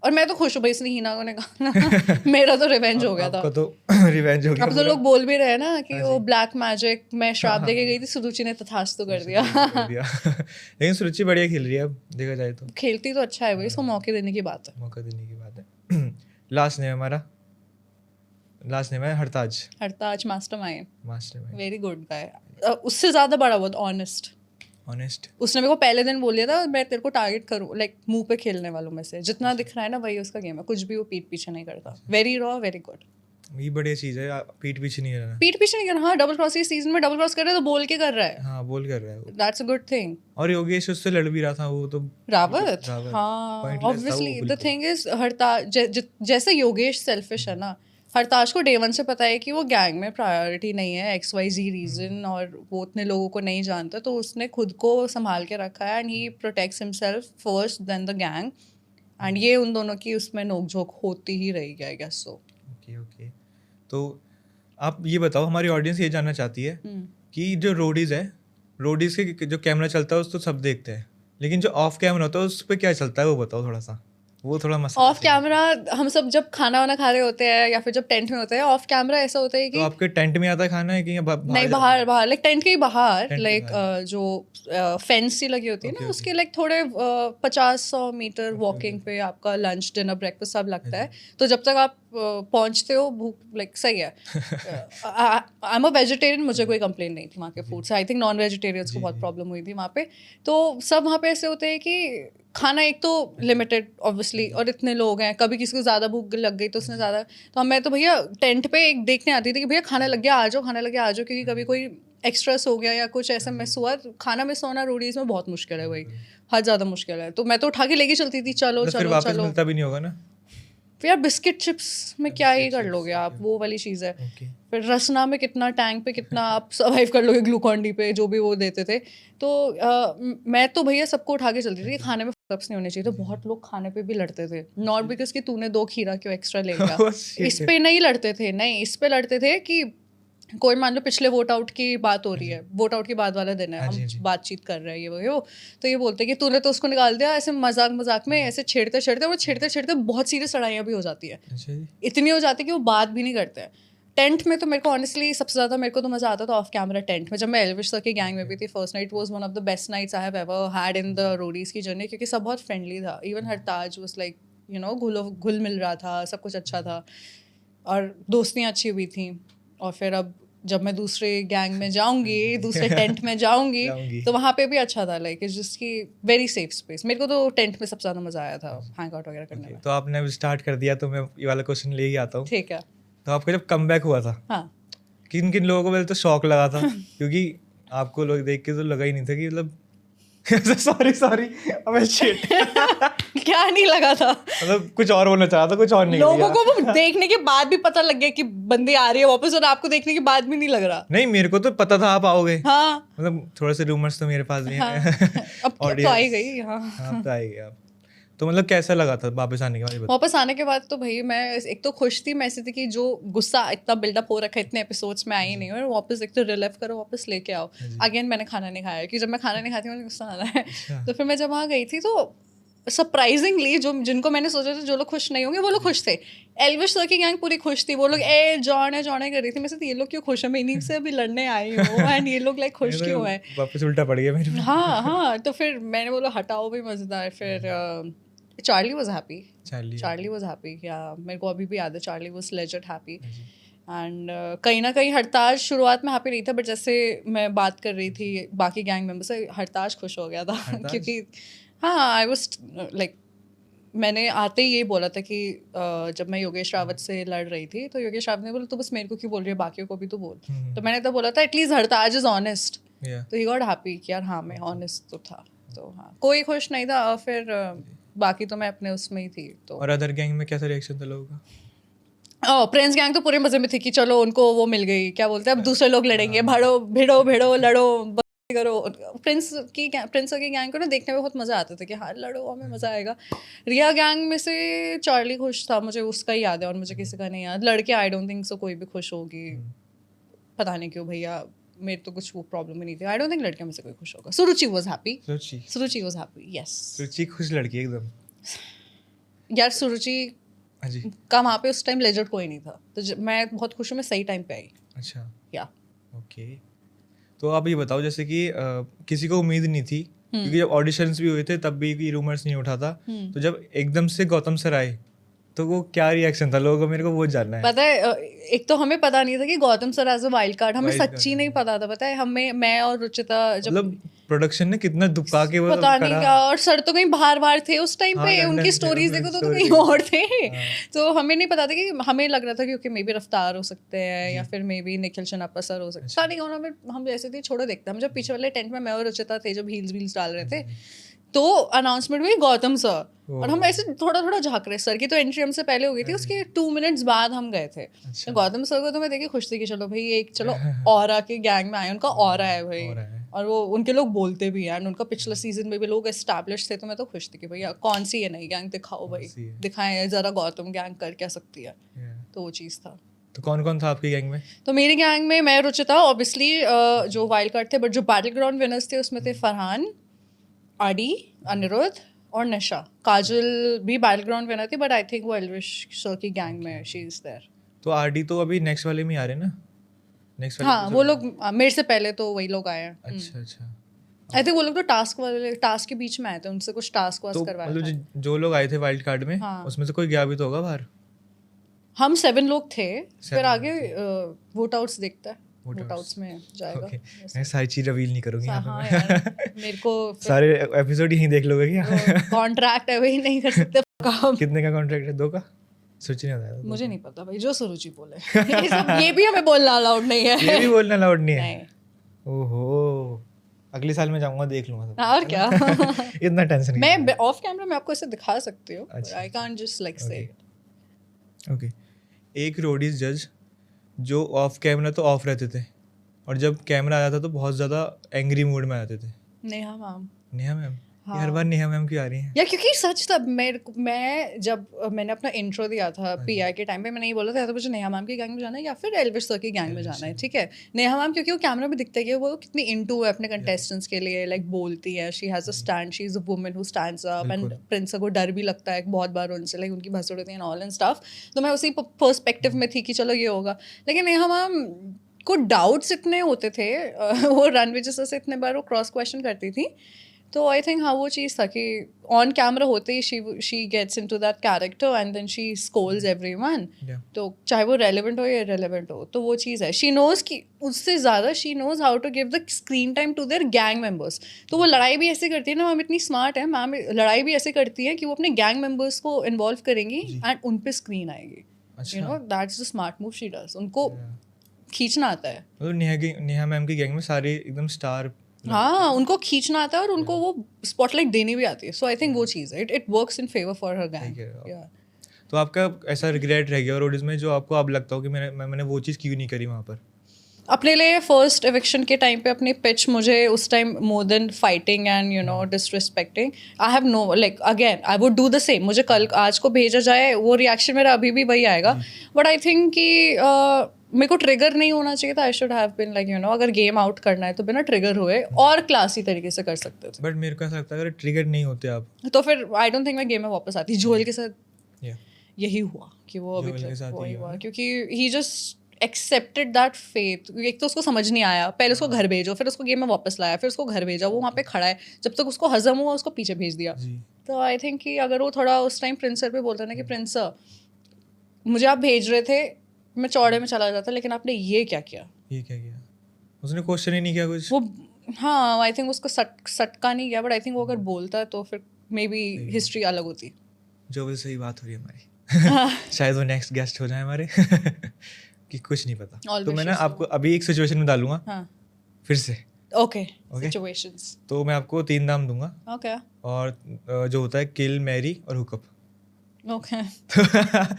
और मैं तो खुश हूँ भाई, इसने हीना को ने कहा मेरा तो रिवेंज हो गया था। आपका तो रिवेंज हो गया। अब तो लोग बोल भी रहे हैं ना कि वो ब्लैक मैजिक में श्राप देके गई थी, सुरुचि ने तथास्तु कर दिया। लेकिन सुरुचि बढ़िया खेल रही है अब देखा जाए तो। खेलती तो अच्छा है भाई, इसको मौके देने की बात है। मौका देने की बात है। लास्ट नेम हमारा, लास्ट नेम है हरताज मास्टरमाइंड। वेरी गुड गाय, उससे ज्यादा बड़ा बहुत ऑनेस्ट। उसने मेरे को पहले दिन बोल दिया था मैं तेरे को टारगेट करूँ, लाइक मुंह पे खेलने वालों में से जितना दिख रहा है ना वही उसका गेम है, कुछ भी वो पीठ पीछे नहीं करता। Very raw, very good. ये बढ़िया चीज है, पीठ पीछे नहीं करना। पीठ पीछे नहीं करना, हाँ। डबल क्रॉस की सीजन में डबल क्रॉस कर रहा है तो बोल के कर रहा है। हाँ बोल कर रहा है, दैट्स अ गुड थिंग। और योगेश उससे लड़ भी रहा था वो तो रावत। हाँ ऑब्वियसली द थिंग इज हरताज जैसे योगेश सेल्फिश है ना, हरताज को डे वन से पता है कि वो गैंग में प्रायोरिटी नहीं है, XYZ रीजन, और वो उतने लोगों को नहीं जानता, तो उसने खुद को संभाल के रखा है and he protects himself first then the gang. And ये उन दोनों की उसमें नोकझोंक होती ही रहेगी, आई गेस सो। ओके तो आप ये बताओ, हमारी ऑडियंस ये जानना चाहती है कि जो रोडीज के जो कैमरा चलता है उस तो सब देखते हैं, लेकिन जो ऑफ कैमरा होता है उस पर क्या चलता है वो बताओ थोड़ा सा। वो थोड़ा मसला ऑफ कैमरा हम सब जब खाना वाना खा रहे होते हैं या फिर जब टेंट में होते हैं, ऑफ कैमरा ऐसा होता है कि तो आपके टेंट में आता है खाना है कि नहीं, बाहर लाइक टेंट के ही बाहर, लाइक जो फेंस सी लगी होती है ना उसके लाइक थोड़े 50-100 मीटर वॉकिंग पे आपका लंच डिनर ब्रेकफास्ट सब लगता है। तो जब तक आप पहुंचते हो भूख लाइक सही है। आई एम अ वेजिटेरियन, मुझे कोई कंप्लेन नहीं थी वहाँ के फूड से। आई थिंक नॉन वेजिटेरियंस को बहुत प्रॉब्लम हुई थी वहाँ पे। तो सब वहाँ पे ऐसे होते हैं कि खाना एक तो लिमिटेड ऑब्वियसली, और इतने लोग हैं, कभी किसी को ज़्यादा भूख लग गई तो उसने ज़्यादा, तो मैं तो भैया टेंट पे एक देखने आती थी कि भैया खाना लग गया आ जाओ, खाना लग गया आ जाओ, क्योंकि कभी कोई एक्स्ट्रेस हो गया या कुछ ऐसा मिस हुआ। खाना मिस होना रोडीज में बहुत मुश्किल है भाई, हद ज़्यादा मुश्किल है। तो मैं तो उठा के लेके चलती थी, चलो फिर चलो वापस चलो। मिलता भी नहीं होगा ना फिर यार बिस्किट चिप्स में क्या ही कर लोगे आप, वो वाली चीज़ है। फिर रसना में कितना टैंक पे कितना आप सर्वाइव कर लोगे, ग्लूकॉन डी पे जो भी वो देते थे। तो मैं तो भैया सबको उठा के चलती थी, खाने में फक्स नहीं होने चाहिए। तो बहुत लोग खाने पे भी लड़ते थे, नॉट बिकॉज कि तूने 2 खीरा क्यों एक्स्ट्रा ले गया। इस पे नहीं लड़ते थे, नहीं इस पे लड़ते थे कि कोई मान लो पिछले वोट आउट की बात हो रही है, वोट आउट के बाद वाला दिन है, हम बातचीत कर रहे हैं ये वो, तो ये बोलते हैं कि तूने तो उसको निकाल दिया। ऐसे मजाक में ऐसे छेड़ते बहुत सीरियस लड़ाइयाँ भी हो जाती है, इतनी हो जाती है कि वो बात भी नहीं करते हैं। टेंट में तो मेरे को ऑनेस्टली सबसे ज़्यादा मेरे को तो मज़ा आता था ऑफ कैमरा टेंट में। जब मैं एल्विश सर की गैंग में भी थी, first night was one of the best nights I have ever had in the Roadies की जर्नी, क्योंकि सब बहुत फ्रेंडली था। इवन हरताज वाज लाइक घुल मिल रहा था, सब कुछ अच्छा था और दोस्तियाँ अच्छी हुई थी। और फिर अब जब मैं दूसरे गैंग में जाऊंगी, दूसरे टेंट में जाऊंगी तो वहाँ पे भी अच्छा था, लाइक जिसकी वेरी सेफ स्पेस। मेरे को तो टेंट में सबसे ज़्यादा मज़ा आया था हैंग आउट वगैरह करने में। तो आपने अब स्टार्ट कर दिया तो मैं ये वाला क्वेश्चन ले ही आता हूँ। ठीक है। तो आपका जब कमबैक हुआ था, हाँ किन किन लोगों को पहले तो शौक लगा था क्योंकि आपको लोग देख के तो लगा ही नहीं था कि मतलब सॉरी अबे शिट क्या नहीं लगा था? मतलब कुछ और बोलना चाह रहा था, कुछ और नहीं लोगों को वो देखने के बाद भी पता लग गया कि बंदी आ रही है वापस, और आपको देखने के बाद भी नहीं लग रहा। नहीं, मेरे को तो पता था आप आओगे। हाँ मतलब थोड़े से रूमर्स तो मेरे पास भी हाँ। हैं। अब तो आई गई। हाँ हाँ, तो आई गए आप। तो मतलब कैसा लगा था वापस आने के बाद? वापस आने के बाद तो भाई मैं एक तो खुश थी, मैं ऐसी थी कि जो गुस्सा इतना बिल्डअप हो रखा है इतने एपिसोड्स में आई नहीं, और वापस एक तो रिलीव करो, वापस लेके आओ। अगेन मैंने खाना नहीं खाया कि जब मैं खाना नहीं खाती हूँ मुझे गुस्सा आ रहा है। तो फिर मैं जब वहाँ गई थी तो सरप्राइजिंगली जिनको मैंने सोचा था जो लोग खुश नहीं होंगे वो लोग खुश थे। एल्विश सर की गैंग पूरी खुश थी। वो लोग जॉन है कर रही थी। मैं से ये लोग क्यों खुश है? मैं इन्हीं से अभी लड़ने आई हूँ एंड ये लोग लाइक खुश क्यों है? वापस उल्टा पड़ गया मेरे पे। हाँ। तो फिर मैंने बोला हटाओ भी मजेदार। फिर Charlie was happy. Charlie was happy. या मेरे को अभी भी याद है, Charlie was legend happy. And कहीं ना कहीं हरताज शुरुआत में हैप्पी नहीं था, बट जैसे मैं बात कर रही थी बाकी गैंग मेंबर से, हरताज खुश हो गया था क्योंकि हाँ आई वॉज लाइक, मैंने आते ही यही बोला था कि जब मैं योगेश रावत से लड़ रही थी तो योगेश रावत ने बोला तो बस मेरे को क्यों बोल रही है, बाकियों को भी तो बोल। तो मैंने तो बोला था एटलीस्ट हरताज इज ऑनेस्ट। तो ही गॉट हैप्पी कि यार हाँ मैं ऑनेस्ट तो था। तो हाँ कोई खुश नहीं था। और फिर बाकी तो मैं अपने उसमें ही थी। तो और अदर गैंग में कैसा रिएक्शन था लोगों का? प्रिंस गैंग तो पूरे मजे में थी कि चलो उनको वो मिल गई, क्या बोलते हैं अब दूसरे लोग लड़ेंगे, भिड़ो लड़ो करो। प्रिंस की गैंग को ना देखने में बहुत मजा आता था कि हाँ लड़ो, हमें मजा आएगा। रिया गैंग में से चार्ली खुश था, मुझे उसका ही याद है और मुझे किसी का नहीं याद। लड़के आई डोंट थिंक सो कोई भी खुश होगी, पता नहीं क्यों भैया, मेरे तो कुछ वो प्रॉब्लम ही नहीं थी। आई डोंट थिंक लड़कियों में से कोई खुश होगा। Suruchi was happy. Suruchi was happy, yes. Suruchi खुश लड़की एकदम। यार सुरुचि जी का वहाँ पे उस टाइम लेजेंड कोई नहीं था, तो मैं बहुत खुश हूँ मैं सही टाइम पे आई। अच्छा या ओके। तो आप ये बताओ जैसे कि किसी को उम्मीद नहीं थी क्योंकि जब ऑडिशंस भी हुए थे तब भी रूमर्स नहीं उठा था, तो जब एकदम से गौतम सर आए तो वो क्या रिएक्शन था लोगों का, मेरे को वो जानना है। पता है एक तो हमें पता नहीं था कि Gautam sir as a wild card, हमें सच्ची नहीं पता था। पता है हमें, मैं और रुचिता जब मतलब प्रोडक्शन ने कितना दुबका के वो पता नहीं क्या, और सर तो कहीं बाहर थे उस टाइम पे, उनकी स्टोरीज देखो तो कहीं और थे। तो हमें नहीं पता था कि, हमें लग रहा था कि ओके मे बी रफ्तार हो सकते हैं या फिर मे बी निखिल शनापा सर हो सकते हैं, नहीं होना। हम जैसे थे छोड़ो देखते। हम जब पीछे वाले टेंट में मैं और रुचिता थे जब हील्स डाल रहे थे तो अनाउंसमेंट हुई गौतम सर, और हम ऐसे थोड़ा थोड़ा झाँक रहे। सर की तो एंट्री हमसे पहले हो गई थी, उसके 2 मिनट्स बाद हम गए थे। तो गौतम सर को तो मैं देखी खुश थी कि चलो भाई एक चलो ऑरा के गैंग में आए, उनका ऑरा है भाई, और वो उनके लोग बोलते भी हैं, उनका पिछले सीजन में भी लोग एस्टैब्लिश थे। तो मैं तो खुश थी कि भैया कौन सी है नई गैंग, दिखाओ भाई, दिखाएं जरा गौतम गैंग कर क्या सकती है। तो वो चीज़ था। तो कौन कौन था आपकी गैंग में? तो मेरी गैंग में मैं रुचिता ऑब्वियसली जो वाइल्ड कार्ड थे, बट जो बैटल ग्राउंड विनर्स थे उसमें थे फरहान, आडी, अनिरुद्ध और निशा। काजल भी बैटल ग्राउंड विनर थी, बट आई थिंक वो एल्विश सर की गैंग में शी इज देयर। तो आरडी तो अभी नेक्स्ट वाले में आ रहे हैं ना? नेक्स्ट वाले हाँ वो लोग मेरे से पहले तो वही लोग आए हैं। अच्छा आई थिंक वो लोग तो टास्क के बीच में आए थे, उनसे कुछ टास्क वास्क करवाया था। मतलब जो लोग आए थे वाइल्ड कार्ड में उसमें से कोई गया भी तो होगा बाहर? हम 7 लोग थे, फिर आगे वोट आउट्स देखता है, वोट आउट्स में जाएगा। मैं सारी चीज रिवील नहीं करूंगी यहाँ हाँ पे। यार, मेरे को सारे एपिसोड यहीं देख लोगे क्या? कॉन्ट्रैक्ट है वही नहीं कर सकते काम। कितने का कॉन्ट्रैक्ट है? 2 का? सोच नहीं आता मुझे नहीं पता भाई, जो सुरुचि बोले। ये भी हमें बोलना अलाउड नहीं है। ये भी बोलना अलाउड नहीं है? ओहो, अगले साल में जाऊंगा देख लूंगा। और क्या। इतना टेंशन मैं ऑफ कैमरा मैं आपको ऐसे दिखा सकती हूँ, आई कांट जस्ट लाइक से। ओके, एक रोडीज जज जो ऑफ कैमरा तो ऑफ रहते थे और जब कैमरा आ जाता तो बहुत ज़्यादा एंग्री मूड में आते थे। नेहा मैम। नेहा मैम? हर बार नेहा मैम क्यों आ रही हैं? या क्योंकि सच तब मैं जब मैंने अपना इंट्रो दिया था पीआई के टाइम पे, मैंने ये बोला था या तो मुझे नेहा मैम की गैंग में जाना है या फिर एल्विश सर की गैंग में जाना है। ठीक है, नेहा मैम क्योंकि वो कैमरा में दिखता है कि वो कितनी इनटू है अपने कंटेस्टेंट्स के लिए, लाइक बोलती है, she has a stand, she is a woman who stands up, and Prince को डर भी लगता है बहुत बार उनसे, लाइक उनकी भसड़ होती है ऑल एंड स्टफ। तो मैं उसी पर्सपेक्टिव में थी कि चलो ये होगा। लेकिन नेहा मैम को डाउट्स इतने होते थे, वो रणविजय सर से इतने बार वो क्रॉस क्वेश्चन करती थी, तो आई थिंक हाँ वो चीज़ था कि ऑन कैमरा होते ही she gets into that character and then she scolds everyone. Yeah. तो चाहे वो रेलेवेंट हो या इरेलेवेंट हो, तो वो चीज़ है. शी नोज कि उससे ज़्यादा she knows how to give the screen time to their gang members. तो वो लड़ाई भी ऐसे करती है ना, मैम इतनी स्मार्ट है मैम, लड़ाई भी ऐसे करती है कि वो अपने गैंग मेंबर्स को इन्वॉल्व करेंगी एंड उन पे स्क्रीन आएगी. अच्छा. You know that's the smart move she does. उनको खींचना आता है. मतलब नेहा मैम की गैंग में सारे एकदम स्टार. हाँ, उनको खींचना आता है और उनको वो स्पॉटलाइट देनी भी आती है. सो आई थिंक वो चीज़ है, it works in favour for her gang. तो आपका ऐसा रिग्रेट रह गया रोडीज में जो आपको अब लगता हो कि मैंने वो चीज़ क्यों नहीं करी वहाँ पर? अपने लिए फर्स्ट एविक्शन के टाइम पे अपनी पिच मुझे उस time more than fighting and you know disrespecting, I have know like again I would do the same. मुझे कल आज को भेजा जाए वो रिएक्शन मेरा अभी भी वही आएगा. बट आई थिंक कि मेरे को ट्रिगर नहीं होना चाहिए था. I should have been like you know अगर गेम आउट करना है तो बिना ट्रिगर हुए और क्लासी तरीके से कर सकते थे. बट मेरे को ऐसा लगता है अगर ट्रिगर नहीं होते आप तो फिर आई डोंट थिंक मैं गेम में वापस आती. जोएल के साथ Yeah. यही हुआ कि वो अभी जोएल के साथ वही ही हुआ हुआ। क्योंकि ही जस्ट एक्सेप्टेड दैट फेथ. एक तो उसको समझ नहीं आया, पहले उसको घर भेजो, फिर उसको गेम में वापस लाया, फिर उसको घर भेजा, वो वहाँ पे खड़ा है, जब तक उसको हजम हुआ उसको पीछे भेज दिया. जी. तो आई थिंक कि अगर वो थोड़ा उस टाइम प्रिंस सर पे बोलता ना कि प्रिंस सर मुझे आप भेज रहे थे, मैं चौड़े में चला जाता, लेकिन आपने ये क्या किया. ये क्या किया? उसने क्वेश्चन ही नहीं किया कुछ. वो हाँ आई थिंक उसको सटका नहीं गया. बट आई थिंक वो अगर बोलता है तो फिर मे बी हिस्ट्री अलग होती. जो सही बात हो रही है हमारी. शायद वो नेक्स्ट गेस्ट हो जाए हमारे. कि कुछ नहीं पता. All तो मैं ना wishes आपको अभी एक सिचुएशन में डालूंगा हाँ फिर से. Okay situations. तो मैं आपको 3 नाम दूंगा ओके और जो होता है किल, मैरी और हुकअप. ओके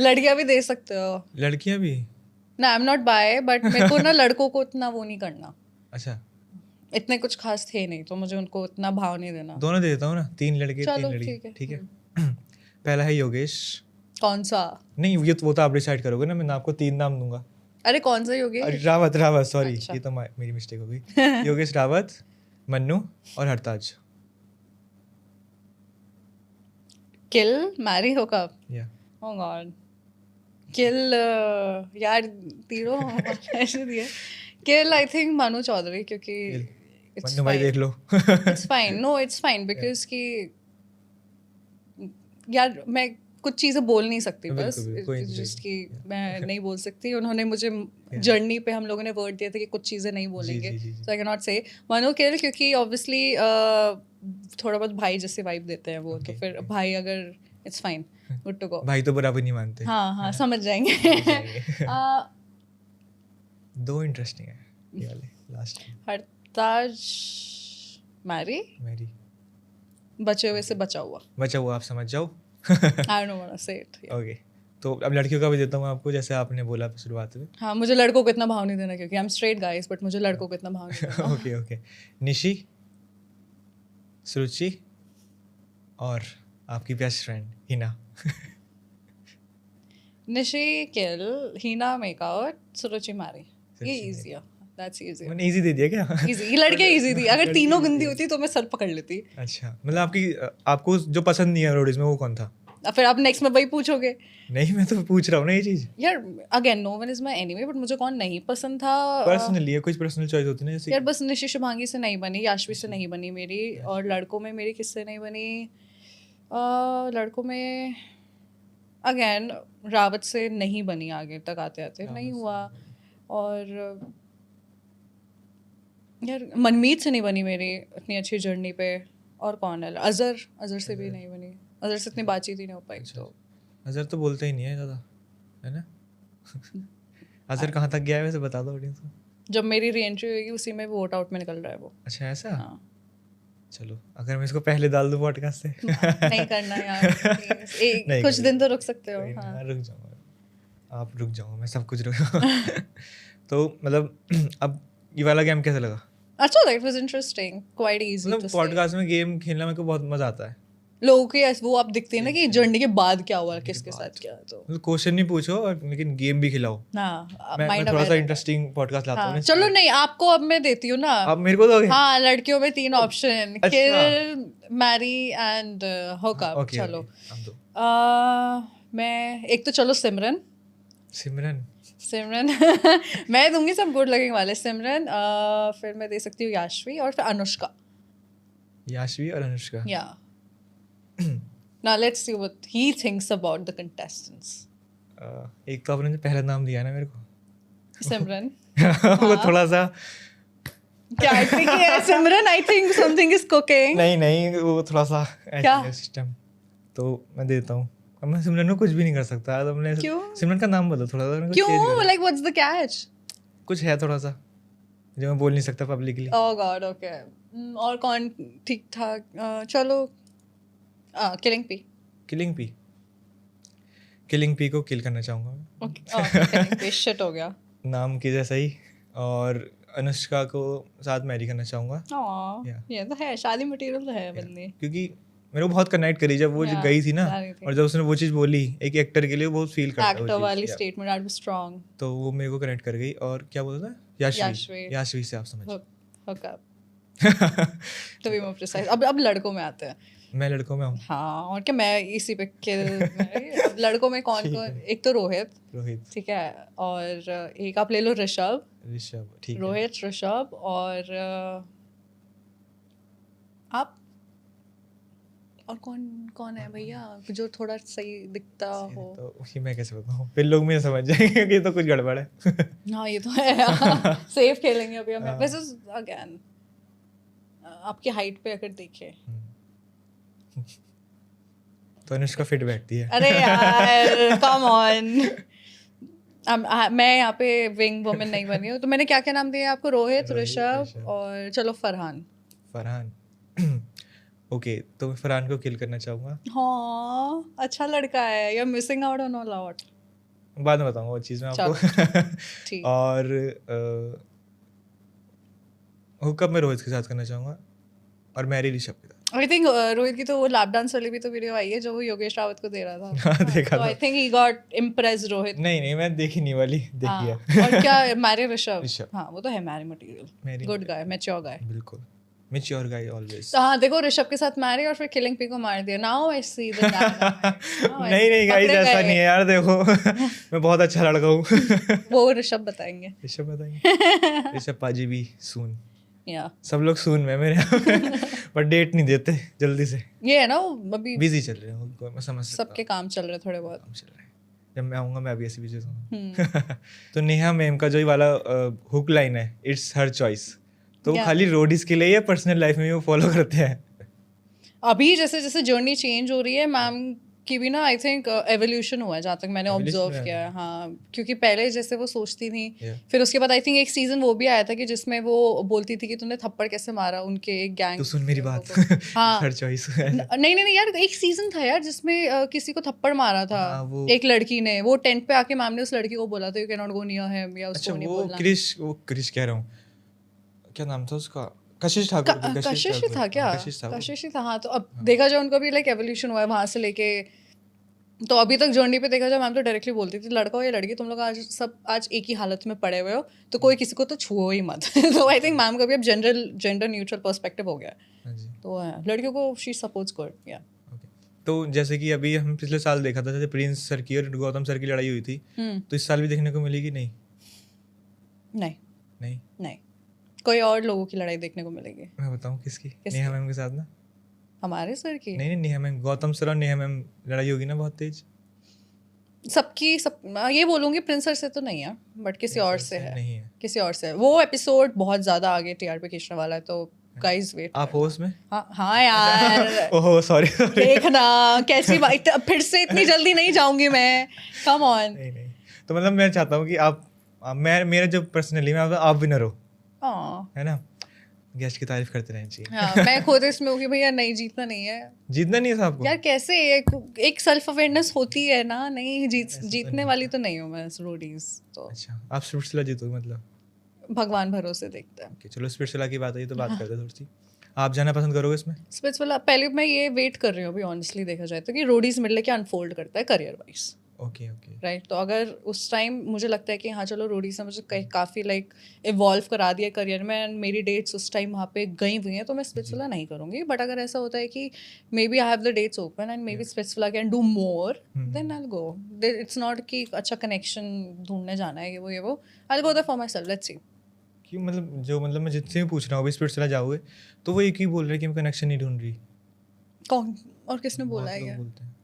लड़कियां भी दे सकते हो लड़कियां भी. ना. I am not bi but मेरे को ना लड़कों को इतना वो नहीं करना. अच्छा. इतने कुछ खास थे नहीं तो मुझे उनको इतना भाव नहीं देना. दोनों दे देता हूँ ना. 3 लड़के 3 चलो, लड़की. ठीक है. ठीक है. पहला है योगेश. कौन सा? नहीं ये वो तो आप डिसाइड करोगे ना. मैं आपको 3 नाम दूंगा. अरे कौन सा योगी? रावत सॉरी. अच्छा. ये तो मेरी मिस्टेक हो गई. योगेश रावत, मन्नू और हरताज. किल, मैरी, हुकअप. या ओह गॉड. किल यार तीनों ऐसे दिए. Kill I think Manu Chaudhary क्योंकि मन्नू भाई देख लो. It's fine. No it's fine because कि यार मैं कुछ चीज़ें बोल नहीं सकती. बस जस्ट कि मैं नहीं बोल सकती. उन्होंने मुझे जर्नी पे हम लोगों ने वर्ड दिया था कि कुछ चीज़ें नहीं बोलेंगे. सो आई कैन नॉट से मनु किल क्योंकि ऑब्वियसली थोड़ा बहुत भाई जैसे वाइब देते हैं वो. तो फिर भाई अगर it's fine good to go. भाई तो बराबर नहीं मानते. हाँ समझ जाएंगे. 2 इंटरेस्टिंग है ये वाले लास्ट. हरताज, मैरी, मेरी बचे हुए से बचा हुआ. बचा हुआ आप समझ जाओ. आई डोंट वांट टू से इट. ओके. तो अब लड़कियों का भी देता हूँ आपको जैसे आपने बोला शुरुआत में. हाँ मुझे लड़कों को इतना भाव नहीं देना क्योंकि I am straight guys. But मुझे लड़कों को इतना भाव नहीं देना. ओके. निशी, सुरुचि और आपकी बेस्ट फ्रेंड हिना. निशी किल, हीना मेकआउट, सुरुचि मैरी. ये सुरुचि इजी है. That's easy. मैंने इजी दे दिया क्या? इजी. ये लड़के इजी थी. अगर तीनों गंदी होती तो मैं सर पकड़ लेती. अच्छा मतलब आपको जो पसंद नहीं है रोडीज में वो कौन था? फिर आप नेक्स्ट में वही पूछोगे. नहीं मैं तो पूछ रहा हूँ ना ये चीज. यार again no one is my anyway. But मुझे कौन नहीं पसंद था पर्सनली है कुछ पर्सनल चॉइस होती है ना जैसे. यार बस निशी शुभांगी से नहीं बनी, याशवी से नहीं बनी मेरी. और लड़कों में मेरी किससे नहीं बनी? लड़कों में अगेन रावत से नहीं बनी. आगे तक आते आते नहीं हुआ. और यार मनमीत से नहीं बनी मेरी इतनी अच्छी जर्नी पे. और कौन है? अजहर से भी नहीं बनी. अजहर से इतनी बातचीत ही नहीं हो पाई. तो अजहर तो बोलते ही नहीं है ज़्यादा है ना. अजहर कहाँ तक गया है वैसे बता दो ऑडियंस को. जब मेरी री एंट्री होगी उसी में वोट आउट में निकल रहा है वो. अच्छा ऐसा. हाँ. चलो अगर मैं इसको पहले डाल दूँ पॉडकास्ट से. नहीं करना यार. नहीं कुछ दिन तो रुक सकते हो. हाँ रुक जाऊँगा. आप रुक जाओ मैं सब कुछ रुक. तो मतलब अब ये वाला गेम कैसा लगा? अच्छा that was interesting. Quite easy to मतलब पॉडकास्ट में गेम खेलना मेरे को बहुत मजा आता है. लोगों के वो आप दिखते हैं ना कि जर्नी के बाद क्या हुआ, किसके साथ क्या. तो मतलब क्वेश्चन नहीं पूछो और लेकिन गेम भी खिलाओ. हाँ मैं थोड़ा सा इंटरेस्टिंग पॉडकास्ट लाता हूँ. चलो नहीं आपको अब मैं देती हूँ ना. आप मेरे को दोगे? हाँ लड़कियों में 3 ऑप्शन. अच्छा. किल, मैरी एंड हुकअप. चलो मैं एक तो चलो सिमरन मैं दूंगी सब गुड लगिंग वाले. सिमरन फिर मैं दे सकती हूँ याशवी और फिर अनुष्का. याशवी और Anushka. Yeah. Now let's see what he thinks about the contestants. एक तो आपने जो पहला नाम दिया ना मेरे को, Simran. वो थोड़ा सा क्या एक्टिंग की है सिमरन? I think something is cooking. नहीं वो थोड़ा सा क्या? सिस्टम, तो मैं देता हूँ. अब मैं सिमरन को कुछ भी नहीं कर सकता. तो हमने क्यों? सिमरन का नाम बताओ थोड़ा सा, मेरे को क्यों? change करो. Like what's the catch? कुछ है थोड़ा सा जो मैं बोल नहीं सकता पब्लिकली. Oh God, okay. और कौन ठीक ठाक? चलो किलिंग पी को किल करना चाहूँगा मैं. Okay. Killing P shit हो गया. नाम की जैसा ही. और अनुष्का को साथ मैरी करना चाहूँगा. Yeah. ये तो है, शादी मटेरियल तो है बंदी. क्योंकि मेरे को बहुत कनेक्ट करी जब वो Yeah, गई थी ना, जा रही थी. और जब उसने वो चीज़ बोली एक एक्टर के लिए, वो बहुत फील करता है वो एक्टर चीज़. वाली Yeah. Statement are strong. तो वो मेरे को कनेक्ट कर गई. और क्या बोलता था? याशवी. याशवी से आप समझ. Hook up. To be more precise. अब लड़कों में आते हैं. मैं लड़कों में हूँ. हाँ, और क्या मैं इसी पे अब लड़कों में कौन कौन? एक तो रोहित, रोहित, ठीक है, और एक आप ले लो ऋषभ. ठीक है. रोहित, ऋषभ और आप और कौन है भैया जो थोड़ा सही दिखता हो? तो ये मैं कैसे बताऊँ, फिर लोग मुझे समझ जाएंगे कि ये तो कुछ गड़बड़ है. हाँ ये तो है. सेफ खेलेंगे अभी हम. वैसे अगेन आपकी हाइट पे अगर देखें, तो अनुष्का फिट बैठती है. अरे यार कम ऑन. मैं यहाँ पे विंग वुमेन नहीं बनी हूँ. तो मैंने क्या क्या नाम दिए आपको? रोहित, ऋषभ और चलो फरहान. ओके, तो मैं फरहान को किल करना चाहूँगा. हाँ अच्छा लड़का है. You missing out on a lot. बाद में बताऊँगा वो चीज़ मैं आपको. ठीक. और हुकअप मैं रोहित के साथ करना चाहूँगा और मैरी ऋषभ के साथ. आई थिंक रोहित की तो वो लैप डांस वाली भी तो वीडियो आई है जो वो योगेश रावत को दे रहा था. हाँ, देखा तो था. I think he got impressed Rohit. नहीं मैं देखी नहीं वाली, देख हाँ, लिया. और क्या मैरी ऋषभ. ऋषभ. हाँ वो तो है marry material. Marry good guy, mature guy. बिल्कुल मैच्योर गाय ऑलवेज. तो हाँ देखो ऋषभ के साथ मैरी और फिर किलिंग पी को मार दिया. नाउ आई सी द नहीं गाइस, ऐसा नहीं है यार. देखो मैं बहुत अच्छा लड़का हूँ. वो ऋषभ बताएंगे. ऋषभ बताएंगे. ऋषभ पाजी भी सून. या सब लोग सून में मेरे पर डेट नहीं देते जल्दी से. ये है ना वो अभी बिजी चल रहे हैं, मैं समझ सकता हूँ. सबके काम चल रहे थोड़े बहुत. काम चल रहे हैं. जब मैं आऊँगा मैं अभी ऐसे बिजी हूँ. तो नेहा मैम का जो ये वाला हुक लाइन है, इट्स हर चॉइस, तो वो Yeah. खाली रोडीज के लिए या पर्सनल लाइफ में भी वो फॉलो करते हैं? अभी जैसे जैसे जर्नी चेंज हो रही है मैम की भी ना, आई थिंक एवोल्यूशन हुआ है जहाँ तक मैंने Evolution ऑब्जर्व हुआ है. किया है. हाँ क्योंकि पहले जैसे वो सोचती थी. Yeah. फिर उसके बाद आई थिंक एक सीजन वो भी आया था कि जिसमें वो बोलती थी कि तूने थप्पड़ कैसे मारा उनके एक गैंग. तो सुन मेरी बात. हाँ. Her choice. नहीं यार एक सीजन था यार जिसमें किसी को थप्पड़ मारा था. हाँ, वो- एक लड़की ने, वो टेंट पे आके मैम ने उस लड़की को बोला था you can not go near him, या अच्छा उसको नहीं वो बोलना. क्रिश कह रहा हूँ, क्या नाम था उसका? कशिश ठाकुर. कशिश ही था क्या? कशिश था वो. कशिश ही था. हाँ तो अब देखा जाए उनका भी लाइक एवोल्यूशन हुआ है वहां से लेके. तो अभी तक जर्नी पे देखा जाए मैम तो डायरेक्टली बोलती थी लड़का हो या लड़की तुम लोग आज एक ही हालत में पड़े हुए हो, तो कोई किसी को तो छुओ ही मत. तो आई थिंक मैम का भी अब जेंडर न्यूट्रल पर्सपेक्टिव हो गया है. हाँ जी. तो लड़कियों को शी सपोर्ट्स गुड. या Okay. तो जैसे कि अभी हम पिछले साल देखा था, जैसे प्रिंस सर की और गौतम सर की लड़ाई हुई थी, तो इस साल भी देखने को मिलेगी? नहीं नहीं कोई और लोगों की लड़ाई देखने को मिलेगी. मैं बताऊं किसकी? नेहा मैम के साथ ना. हमारे सर की नहीं नेहा मैम, गौतम सर और नेहा मैम लड़ाई होगी ना बहुत तेज. सबकी ये बोलूंगी प्रिंस सर से तो नहीं है, बट किसी और से है. नहीं है. किसी और से है. वो एपिसोड बहुत ज्यादा आगे टीआरपी खींचने वाला है, तो गाइस वेट. आप हो उसमें? हाँ यार. Oh sorry. देखना कैसी बात. फिर से इतनी जल्दी नहीं जाऊंगी मैं. Come on. नहीं तो मतलब मैं चाहता हूँ कि मैं मेरा जो पर्सनली मैं आप विनर हो, है ना? गेस्ट की तारीफ करते रहना चाहिए. हाँ मैं खुद इसमें हूँ कि भैया नहीं जीतना नहीं है. जीतना नहीं है आपको यार कैसे एक सेल्फ अवेयरनेस होती है ना. नहीं जीतने वाली तो नहीं हूँ मैं रोडीज. तो अच्छा आप स्पिरिट्सला जीतोगे मतलब? भगवान भरोसे देखते हैं. Okay, चलो स्पिरिट्सला की बात आई तो बात करते हैं थोड़ी सी. आप जाना पसंद करोगे इसमें? स्पिरिट्स वाला पहले मैं ये वेट कर रही हूँ अभी ऑनेस्टली देखा जाए तो कि रोडीज मिडले क्या अनफोल्ड करता है करियर वाइज. Okay right. तो अगर उस टाइम मुझे लगता है कि हाँ चलो रोडीज ने मुझे काफ़ी लाइक इवॉल्व करा दिया करियर में एंड मेरी डेट्स उस टाइम वहाँ पे गई हुई हैं, तो मैं स्पिरिट्सवाला नहीं करूँगी. बट अगर ऐसा होता है कि maybe I have the dates open and maybe स्पिरिट्सवाला can do more, then I will go. It's not कि अच्छा कनेक्शन ढूंढने जाना है ये वो I will go there for myself. Let's see. कि मतलब जो मतलब मैं जिससे भी पूछ रहा हूँ अभी स्पिरिचुअल जाओगे तो वो एक ही बोल रहे हैं कि मैं कनेक्शन नहीं ढूंढ रही। कौन और किसने बोला बहुत है लोग ये? बोलते हैं।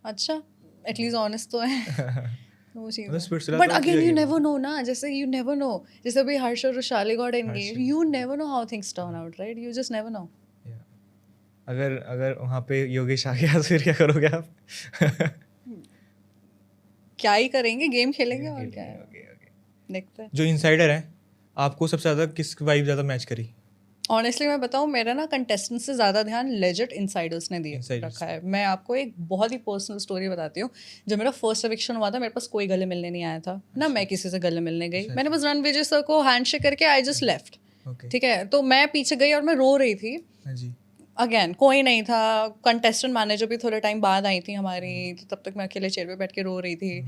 अच्छा, एटलीस्ट ऑनेस्ट तो है। वो चीज़ मतलब है। spiritual बट तो अगेन यही यू है। नेवर नो ना, जैसे यू नेवर नो, जैसे अभी हर्ष और Vaishali got engage, Harsh. You never know how things turn out, right? You just never know. Yeah. अगर अगर वहाँ पे योगेश आ गया तो फिर क्या करोगे आप? क्या ही करेंगे, गेम खेलेंगे और खेलेंगे, क्या है, okay, okay. देखते हैं। जो इनसाइडर है आपको सबसे ज़्यादा किस वाइब ज़्यादा मैच करी? ऑनेस्टली मैं बताऊं, मेरा ना कंटेस्टेंट से ज़्यादा ध्यान लेजिट इनसाइडर्स ने दिए Insiders रखा है। मैं आपको एक बहुत ही पर्सनल स्टोरी बताती हूँ। जब मेरा फर्स्ट एविक्शन हुआ था, मेरे पास कोई गले मिलने नहीं आया था ना, मैं किसी से गले मिलने गई। मैंने बस रणविजय सर को हैंडशेक करके आई जस्ट लेफ्ट। ओके। ठीक है, तो मैं पीछे गई और मैं रो रही थी। हाँ जी। अगेन कोई नहीं था, कंटेस्टेंट मैनेजर भी थोड़े टाइम बाद आई थी हमारी, तो तब तक मैं अकेले चेयर पे बैठ के रो रही थी।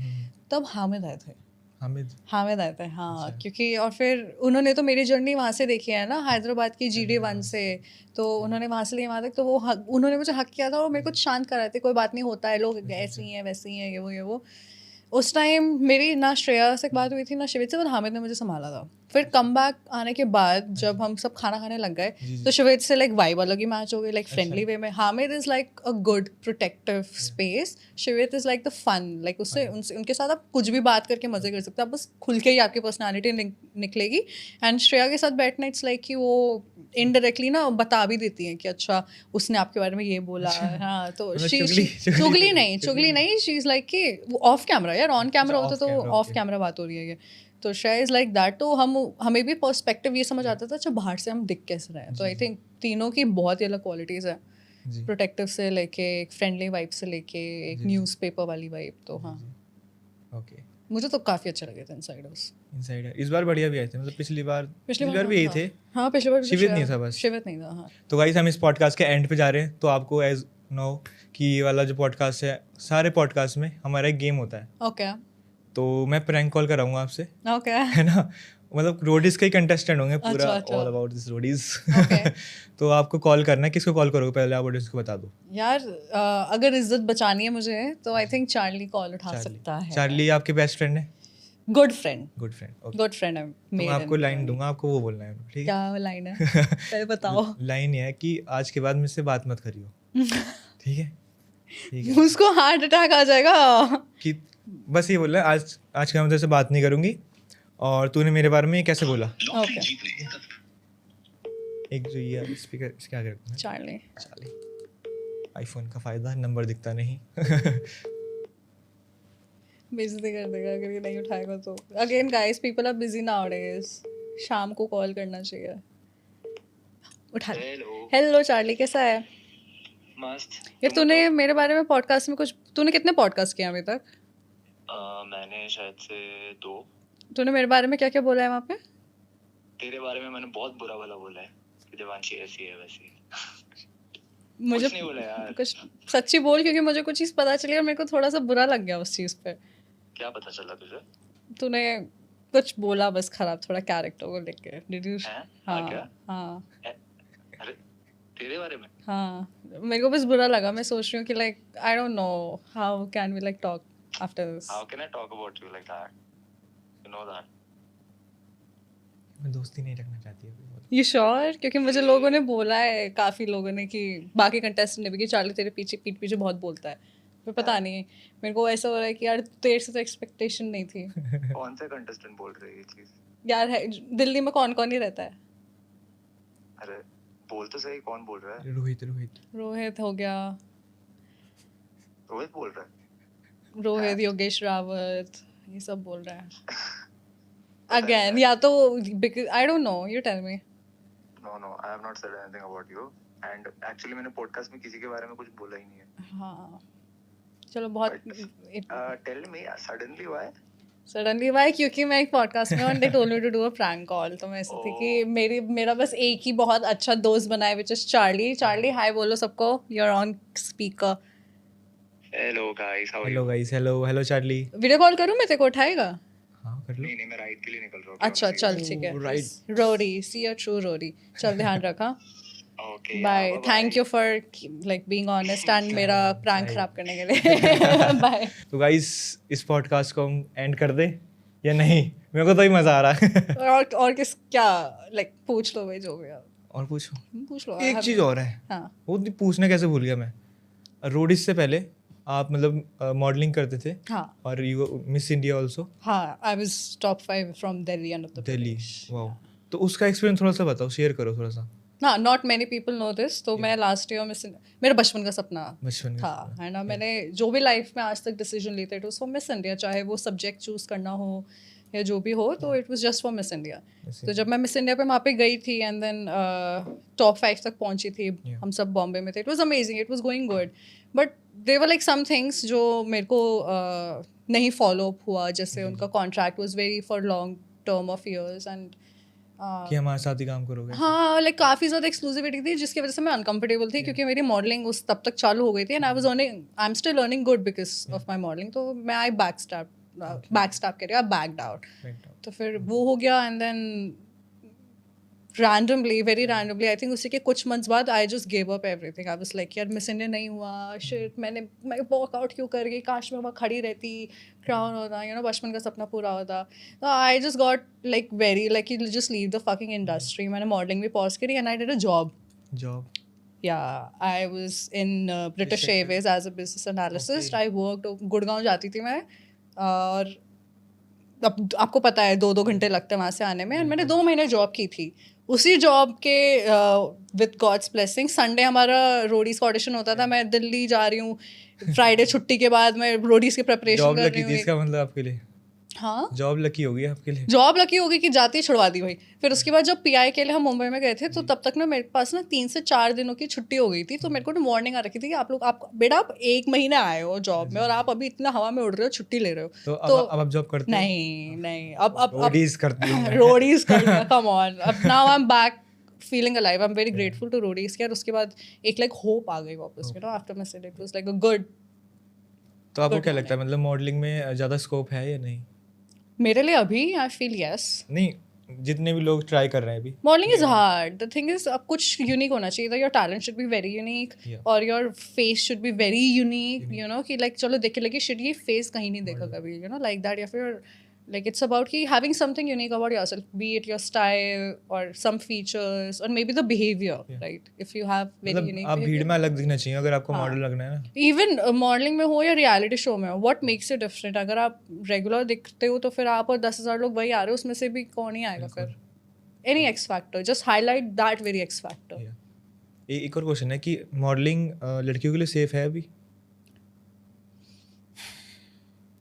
तब हामिद आए थे। हामिद आए थे, हाँ। क्योंकि और फिर उन्होंने तो मेरी जर्नी वहाँ से देखी है ना, हैदराबाद की GD1 से, तो उन्होंने वहाँ से लिए वहाँ तक, तो वो उन्होंने मुझे हक किया था और मेरे को शांत कराए थे, कोई बात नहीं, होता है, लोग ऐसे ही हैं वैसे ही हैं, ये वो। उस टाइम मेरी ना श्रेया से बात हुई थी ना शिवित से, बट हामिद ने मुझे संभाला था। फिर कम बैक आने के बाद जब हम सब खाना खाने लग गए, तो शिवित से लाइक वाइब अलग ही मैच हो गई, लाइक फ्रेंडली वे में। Hamid is like a good protective space, Shivit is like the fun, like उससे उनके साथ आप कुछ भी बात करके मजे कर सकते हो, आप बस खुल के ही आपकी पर्सनैलिटी निकलेगी। एंड श्रेया के साथ बैठना, इट्स लाइक कि वो इनडायरेक्टली ना बता भी देती हैं कि अच्छा उसने आपके बारे में ये बोला। हाँ, तो चुगली नहीं, शी इज लाइक कि ऑफ कैमरा, यार ऑन कैमरा होता तो ऑफ कैमरा बात हो रही है ये। तो श्रेया इज लाइक दैट। तो हमें भी पर्सपेक्टिव ये समझ आता था, अच्छा बाहर से हम दिख कैसे रहे हैं। तो आई थिंक तीनों की बहुत ही अलग क्वालिटीज़ है, प्रोटेक्टिव से लेके एक फ्रेंडली वाइब से लेके एक न्यूज़पेपर वाली वाइब। तो हाँ, ओके। मुझे तो काफ़ी अच्छा लगे थे इनसाइडर। इस बार बढ़िया भी आए थे, मतलब पिछली बार भी यही थे। हाँ, पिछली बार शिवित नहीं था बस। शिवित नहीं था, हाँ। तो गाइस हम इस पॉडकास्ट के एंड पे जा रहे हैं, तो आपको एज नो कि ये वाला जो पॉडकास्ट है, सारे पॉडकास्ट में हमारा एक गेम होता है। ओके तो मैं प्रैंक कॉल कराऊंगा आपसे, ओके है ना? मतलब रोडीज के ही कंटेस्टेंट होंगे, पूरा अच्छा। All about this Roadies. Okay. तो आपको कॉल करना है, किसको कॉल करोगे पहले आप ऑडियंस को बता दो। यार अगर इज्जत बचानी है मुझे, तो आई थिंक चार्ली कॉल उठा सकता है। चार्ली आपके बेस्ट फ्रेंड है? गुड फ्रेंड है तो मेरे। मैं आपको लाइन दूंगा, आपको वो बोलना है, ठीक है? क्या लाइन है पहले बताओ। लाइन ये है कि आज के बाद मुझसे बात मत करियो। ठीक है? उसको हार्ट अटैक आ जाएगा। कि बस ये बोल रहा है, आज के बाद मैं तेरे से बात नहीं करूंगी, और तूने मेरे बारे में ये कैसे बोला। ओके। एक जो ये स्पीकर इसके आगे रखना है। चार्ली आईफोन का फायदा, नंबर दिखता नहीं। बेइज्जती कर देगा अगर ये नहीं उठाएगा तो। Again guys, people are busy nowadays, शाम को कॉल करना चाहिए। उठा। हेलो चार्ली, कैसा है? मस्त। यार तूने मेरे बारे में पॉडकास्ट में कुछ, तूने कितने पॉडकास्ट किए अभी तक? मैंने शायद से 2। तूने मेरे बारे में क्या क्या बोला है वहाँ पे? तेरे बारे में मैंने बहुत बुरा भला बोला है कि देवांशी ऐसी है वैसी। मुझे कुछ नहीं बोला यार। कुछ सच्ची बोल, क्योंकि मुझे कुछ चीज़ पता चली और मेरे को थोड़ा सा बुरा लग गया उस चीज़ पे। क्या पता चला तुझे? तूने कुछ बोला बस खराब, थोड़ा कैरेक्टर को लेके। Did you? हाँ क्या? हाँ अरे तेरे बारे में? हाँ, मेरे को बस बुरा लगा। मैं सोच रही हूँ कि like I don't know how can we like talk after this. How can I talk about you like that? You know that? मैं दोस्ती नहीं रखना चाहती अभी। You sure? क्योंकि मुझे लोगों ने बोला है, काफ़ी लोगों ने, कि बाकी कंटेस्टेंट ने भी, कि चार्ली तेरे पीठ पीछे बहुत बोलता है। मैं पता नहीं, मेरे को ऐसा हो रहा है कि यार तेरे से तो एक्सपेक्टेशन नहीं थी। कौन सा कंटेस्टेंट बोल रही है ये चीज? यार है दिल्ली में कौन कौन ही रहता है? अरे बोल तो सही, कौन बोल रहा है? रोहित हो गया, रोहित बोल रहा है? रोहित, योगेश रावत, ये सब बोल रहा है। अगेन या तो I don't know, you tell me. No, I have not said anything about you. And actually मैंने पॉडकास्ट में किसी के बारे में कुछ बोला ही नहीं है। हाँ चलो, बहुत Tell me suddenly why? Suddenly why? क्योंकि मैं एक पॉडकास्ट में one day told me to do a prank call, तो मैं ऐसी थी कि मेरा बस एक ही बहुत अच्छा दोस्त बना है, which is Charlie. Charlie hi बोलो सबको, you are on speaker. Hello guys, how are hello you? Guys, hello Charlie. Video call करूं मैं, तेरे को उठाएगा? हाँ कर लो। नहीं मैं राइड के लिए निकल रहा हूँ। अच्छा चल ठीक है। right. Roadie, see a true roadie. चल ध्यान रखा। Okay, bye, bye-bye. Thank you for like being honest and मेरा प्रैंक खराब करने के लिए। बाय। तो गाइस इस पॉडकास्ट को हम एंड कर दे, या नहीं? मेरे को तो ही मजा आ रहा है। और किस क्या लाइक पूछ लो भाई जो भी आप और पूछो, पूछ लो। एक चीज और है, हाँ वो पूछना कैसे भूल गया मैं। रोडिस से पहले आप मतलब मॉडलिंग करते थे हाँ और यू मिस इंडिया आल्सो हाँ I was top 5 from Delhi and Uttar Delhi. Pradesh. Wow, तो उसका एक्सपीरियंस थोड़ा सा बताओ, शेयर करो थोड़ा सा। हाँ not many people know this. तो मैं लास्ट ईयर मिस मेरा बचपन का सपना बचपन का था है ना। मैंने जो भी लाइफ में आज तक डिसीजन लेते थे उसको मिस इंडिया, चाहे वो सब्जेक्ट चूज करना हो या जो भी हो, तो it was just for miss India. तो जब मैं मिस इंडिया पे वहाँ पे गई थी एंड देन टॉप 5 तक पहुंची थी, हम सब बॉम्बे में थे। It was amazing, it was going good, but there were like some things जो मेरे को नहीं फॉलो अप हुआ। जैसे उनका contract was very for long term of years and कि हमारे साथ ही काम करोगे। हाँ लाइक काफ़ी ज़्यादा एक्सक्लूसिविटी थी जिसकी वजह से मैं अनकंफर्टेबल थी, क्योंकि मेरी मॉडलिंग उस तब तक चालू हो गई थी and I was earning, I am still earning good because of my modelling. तो मैं आई बैकस्टैप करिए, आई बैकड आउट। तो फिर वो हो गया and then randomly, very randomly, I think उसी के कुछ मंथ्स बाद I just give up everything. I was like यार मिस इंडिया नहीं हुआ, शिट मैं वर्कआउट क्यों कर गई, काश मैं वहाँ खड़ी रहती, क्राउन होता, यू नो बचपन का सपना पूरा होता। तो I just got like very like you just leave the fucking industry. मैंने मॉडलिंग भी पॉज करी and I did a job. Yeah, I was in British Airways as a business analyst. I worked, Gurgaon जाती थी मैं, और अब आपको पता है 2-2 घंटे लगते हैं वहाँ से आने में। एंड मैंने 2 महीने जॉब की थी। उसी जॉब के विद गॉड्स ब्लेसिंग संडे हमारा रोडीज का ऑडिशन होता था। मैं दिल्ली जा रही हूँ, फ्राइडे छुट्टी के बाद मैं रोडीज की प्रिपरेशन जॉब कर लकी रही थी हूँ। इसका मतलब आपके लिए? हाँ जॉब लकी होगी आपके लिए। जॉब लकी होगी कि जाती ही छुड़वा दी भाई। फिर उसके बाद जब पीआई के लिए हम मुंबई में गए थे, तो तब तक ना मेरे पास ना 3 से 4 दिनों की छुट्टी हो गई थी। तो मेरे को ना वार्निंग आ रखी थी कि आप लोग, आप बेटा आप 1 महीने आए हो जॉब में और आप अभी इतना हवा में उड़ रहे हो, छुट्टी ले रहे हो। तो अब आप जॉब करते हो? नहीं अब रोडीज करती हूँ मैं। रोडीज कर कम ऑन। अब now I am back feeling alive, I am very grateful to Roadies के। और उसके बाद एक लाइक होप आ गई वापस, you know after my study. It was like a good. तो आपको क्या लगता है मतलब मॉडलिंग में ज़्यादा स्कोप है या नहीं? मेरे लिए अभी आई फील यस। नहीं, जितने भी लोग ट्राई कर रहे हैं अभी। Modelling is hard. The thing is अब कुछ यूनिक होना चाहिए। Your talent should be very unique और your face should be very unique, you know कि लाइक चलो देख के लगे शिट ये फेस कहीं नहीं देखा कभी, यू नो लाइक दैट। या फिर like it's about ki having something unique about yourself, be it your style or some features or maybe the behavior, right? If you have very मतलब unique आप भीड़ behavior, में अलग दिखना चाहिए अगर आपको मॉडल लगना है ना। even modeling में हो या reality show में हो, what makes it different? अगर आप regular दिखते हो तो फिर आप और 10,000 लोग वही आ रहे हो, उसमें से भी कौन ही आएगा फिर? Any X factor, just highlight that very X factor. एक और क्वेश्चन है कि मॉडलिंग लड़कियों के लिए सेफ है अभी?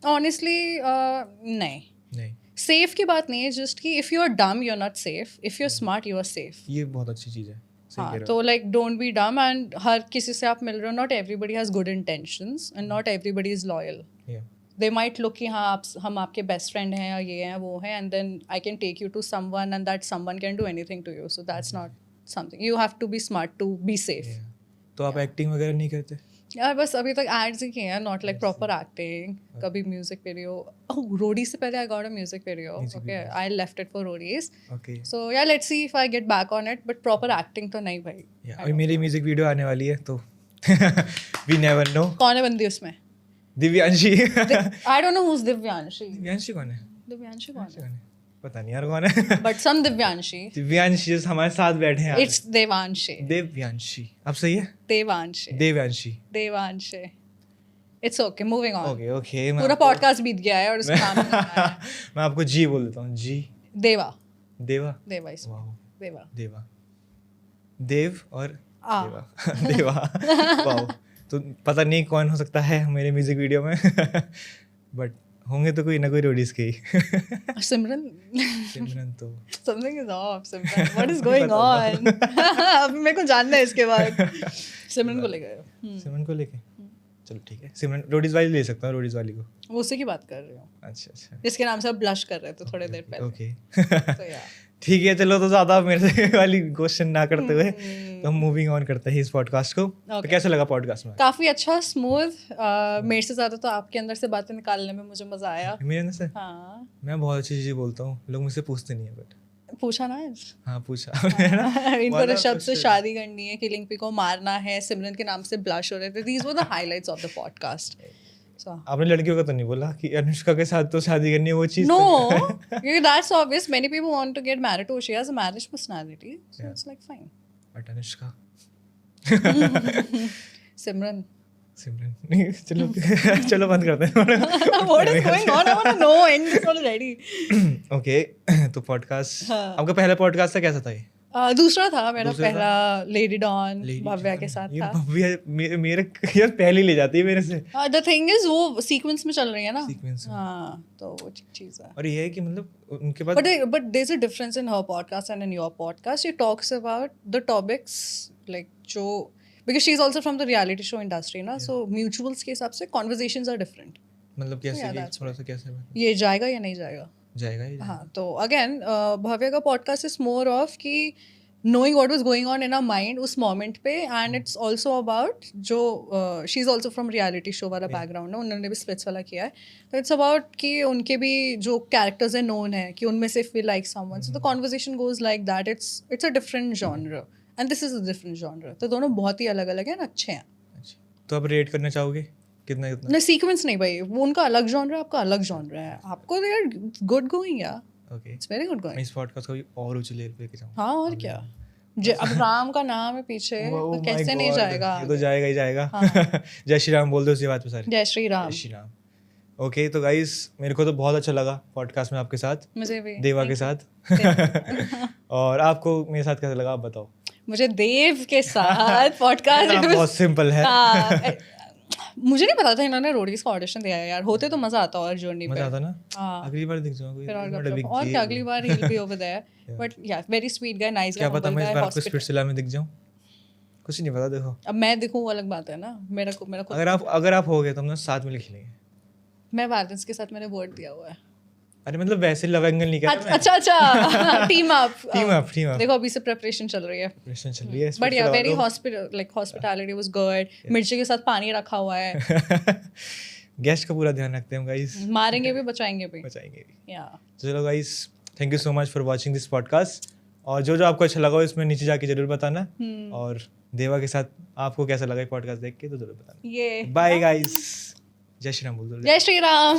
Honestly, नहीं नहीं, सेफ की बात नहीं है, जस्ट कि if you are dumb you are not safe, if you are smart you are safe. ये बहुत अच्छी चीज़ है। सही कह हाँ रहे तो like don't be dumb. And हर किसी से आप मिल रहे हो, not everybody has good intentions and not everybody is loyal. हो। दे माइट लुक कि हाँ हम आपके बेस्ट फ्रेंड हैं या ये हैं वो हैं, and then I can take you to someone and that someone can do anything to you. So that's not something, you have to be smart to be safe. तो आप एक्टिंग वगैरह नहीं करते? यार बस अभी तक एड्स ही किए हैं, नॉट लाइक प्रॉपर एक्टिंग। कभी म्यूजिक वीडियो, रोडी से पहले I got a music video, okay I left it for Roadies. Okay, so yeah let's see if I get back on it, but proper acting तो नहीं भाई। अभी मेरी म्यूजिक वीडियो आने वाली है तो वी नेवर नो। कौन है बंदी उसमें? दिव्यांशी। आई don't know who is Divyanshi. Divyanshi कौन है? दिव्यांशी कौन है? पता नहीं यार कौन है। But some Divyanshi. दिव्यांशी जो हमारे साथ बैठे हैं। इट्स देवांशी। दिव्यांशी, अब सही है? Devanshi. Devyanshi. Devanshi. It's okay, moving on. Okay okay, पूरा पॉडकास्ट बीत गया है और इसका नाम नहीं आया है। मैं आपको जी बोल देता हूँ। जी। देवा। देवा। देवा इसमें। वाह। देवा। देवा, देव और आ। देवा। देवा, वाह। तो पता नहीं कौन हो सकता है मेरे म्यूजिक वीडियो में। बट होंगे तो कोई ना कोई रोडीज के ही। सिमरन। सिमरन तो something is of. Simran, what is going on? अब मेरे को जानना है इसके बाद। सिमरन को ले गए। सिमरन को लेके चलो ठीक है, सिमरन रोडीज वाली ले सकता हूँ, रोडीज वाली को। वो उसी की बात कर रही हूँ अच्छा अच्छा, जिसके नाम से आप ब्लश कर रहे थे थोड़ी देर पहले। ओके तो या ठीक है, चलो तो ज़्यादा मेरे से वाली क्वेश्चन ना करते हुए तो हम मूविंग ऑन करते हैं इस पॉडकास्ट को। तो कैसा लगा पॉडकास्ट में? काफी अच्छा, स्मूथ। मेरे से ज्यादा तो आपके अंदर से बातें निकालने में मुझे मजा आया। मेरे अंदर से? हाँ मैं बहुत अच्छी चीज़ें बोलता हूँ, लोग मुझसे पूछते नहीं है बट पूछा ना आज। हाँ पूछा ना। इनको ऋषभ से शादी करनी है, किलिंग पी को मारना है, सिमरन के नाम से ब्लश हो रहे थे। These were the highlights of the podcast. सा आपने लड़कियों का तो नहीं बोला कि अनुष्का के साथ तो शादी करनी है वो चीज No, तो that's obvious. Many people want to get married to her. She has a marriage personality, so it's like fine. But Anushka Simran, सिमरन नहीं, चलो चलो बंद करते हैं what is going on? I want to know. End this already. Okay तो पॉडकास्ट हाँ। आपका पहला पॉडकास्ट था, कैसा था ये? दूसरा था मेरा दूसरा था? पहला लेडी डॉन Lady भव्या के John, साथ ये था. भव्या मेरे यार पहले ले जाती है मेरे से द थिंग इज वो सीक्वेंस में चल रही है ना. Sequence में। हाँ, तो वो चीज़ है. और ये है कि मतलब उनके पास But there's a difference in her podcast and in your podcast. She talks about the topics like जो because she's also from the reality show industry ना, so mutuals के हिसाब से conversations are different. मतलब कैसे Yeah, कि that's थोड़ा सा कैसे ये जाएगा या नहीं जाएगा? जाएगा ये हाँ, तो अगेन भव्या का पॉडकास्ट इज मोर ऑफ कि knowing what was going on in her mind उस मोमेंट पे, एंड इट्स ऑल्सो अबाउट जो she is also from reality show वाला बैकग्राउंड है, उन्होंने भी स्प्लिट्स वाला किया है, तो इट्स अबाउट कि उनके भी जो कैरेक्टर्स है नोन है कि उनमें से feel like someone, so the conversation goes like that. It's a different genre and this is a different genre, तो दोनों बहुत ही अलग अलग हैं, अच्छे हैं. अच्छा, तो आप रेट करना चाहोगे कितना कितना? नहीं, सीक्वेंस नहीं भाई, वो उनका अलग जॉनर है, आपका अलग जॉनर है, आपको दे आर गुड गोइंग, या ओके, इट्स वेरी गुड मैं गोइंग. इस पॉडकास्ट को भी और ऊंचे लेवल पे लेके जाऊंगा. हाँ, और क्या. अब राम का नाम है पीछे, Oh तो my कैसे नहीं God, जाएगा. ये तो जाएगा ही जाएगा. हाँ. जय श्री राम बोल दो उसी बात पे सारे. जय श्री राम. जय श्री राम. ओके तो गाइस मेरे को तो बहुत अच्छा लगा पॉडकास्ट में आपके साथ, मुझे भी देवा के साथ. और आपको मेरे साथ कैसा लगा आप बताओ. मुझे देव के साथ पॉडकास्ट बहुत सिंपल है. मुझे नहीं पता था इन्होंने रोडीज का ऑडिशन दिया है यार, होते तो मजा आता और जर्नी पे. मजा आता ना. हाँ. अगली बार दिख जाओ फिर और क्या अगली बार he'll be over there. But yeah, very sweet guy, nice guy, क्या पता humble मैं इस guy, बार आपको hospitable. स्पिरिचुअल में दिख जाऊं, कुछ नहीं पता. देखो अब मैं दिखूं वो अलग बात है ना, मेरा को अगर आप हो गए तो हम लोग साथ मिलके खेलेंगे. मैं वैलेंस के साथ मैंने वर्ड दिया हुआ है. अरे मतलब वैसे लव एंगल नहीं कर रहा. अच्छा टीम अप. टीम अप देखो अभी से प्रिपरेशन चल रही है. प्रेशन चल रही है. बट या वेरी हॉस्पिटैलिटी वाज गुड. मिर्ची के साथ पानी रखा हुआ है. गेस्ट का पूरा ध्यान रखते हैं गाइस, मारेंगे भी बचाएंगे भी. बचाएंगे भी. या तो चलो guys, thank you so much for watching this podcast. और जो आपको अच्छा लगा हो इसमें नीचे जाके जरूर बताना. और देवा के साथ आपको कैसा लगा ये पॉडकास्ट देख के तो जरूर बताना. ये बाय गाइस. जय श्री राम बोल दो. जय श्री राम.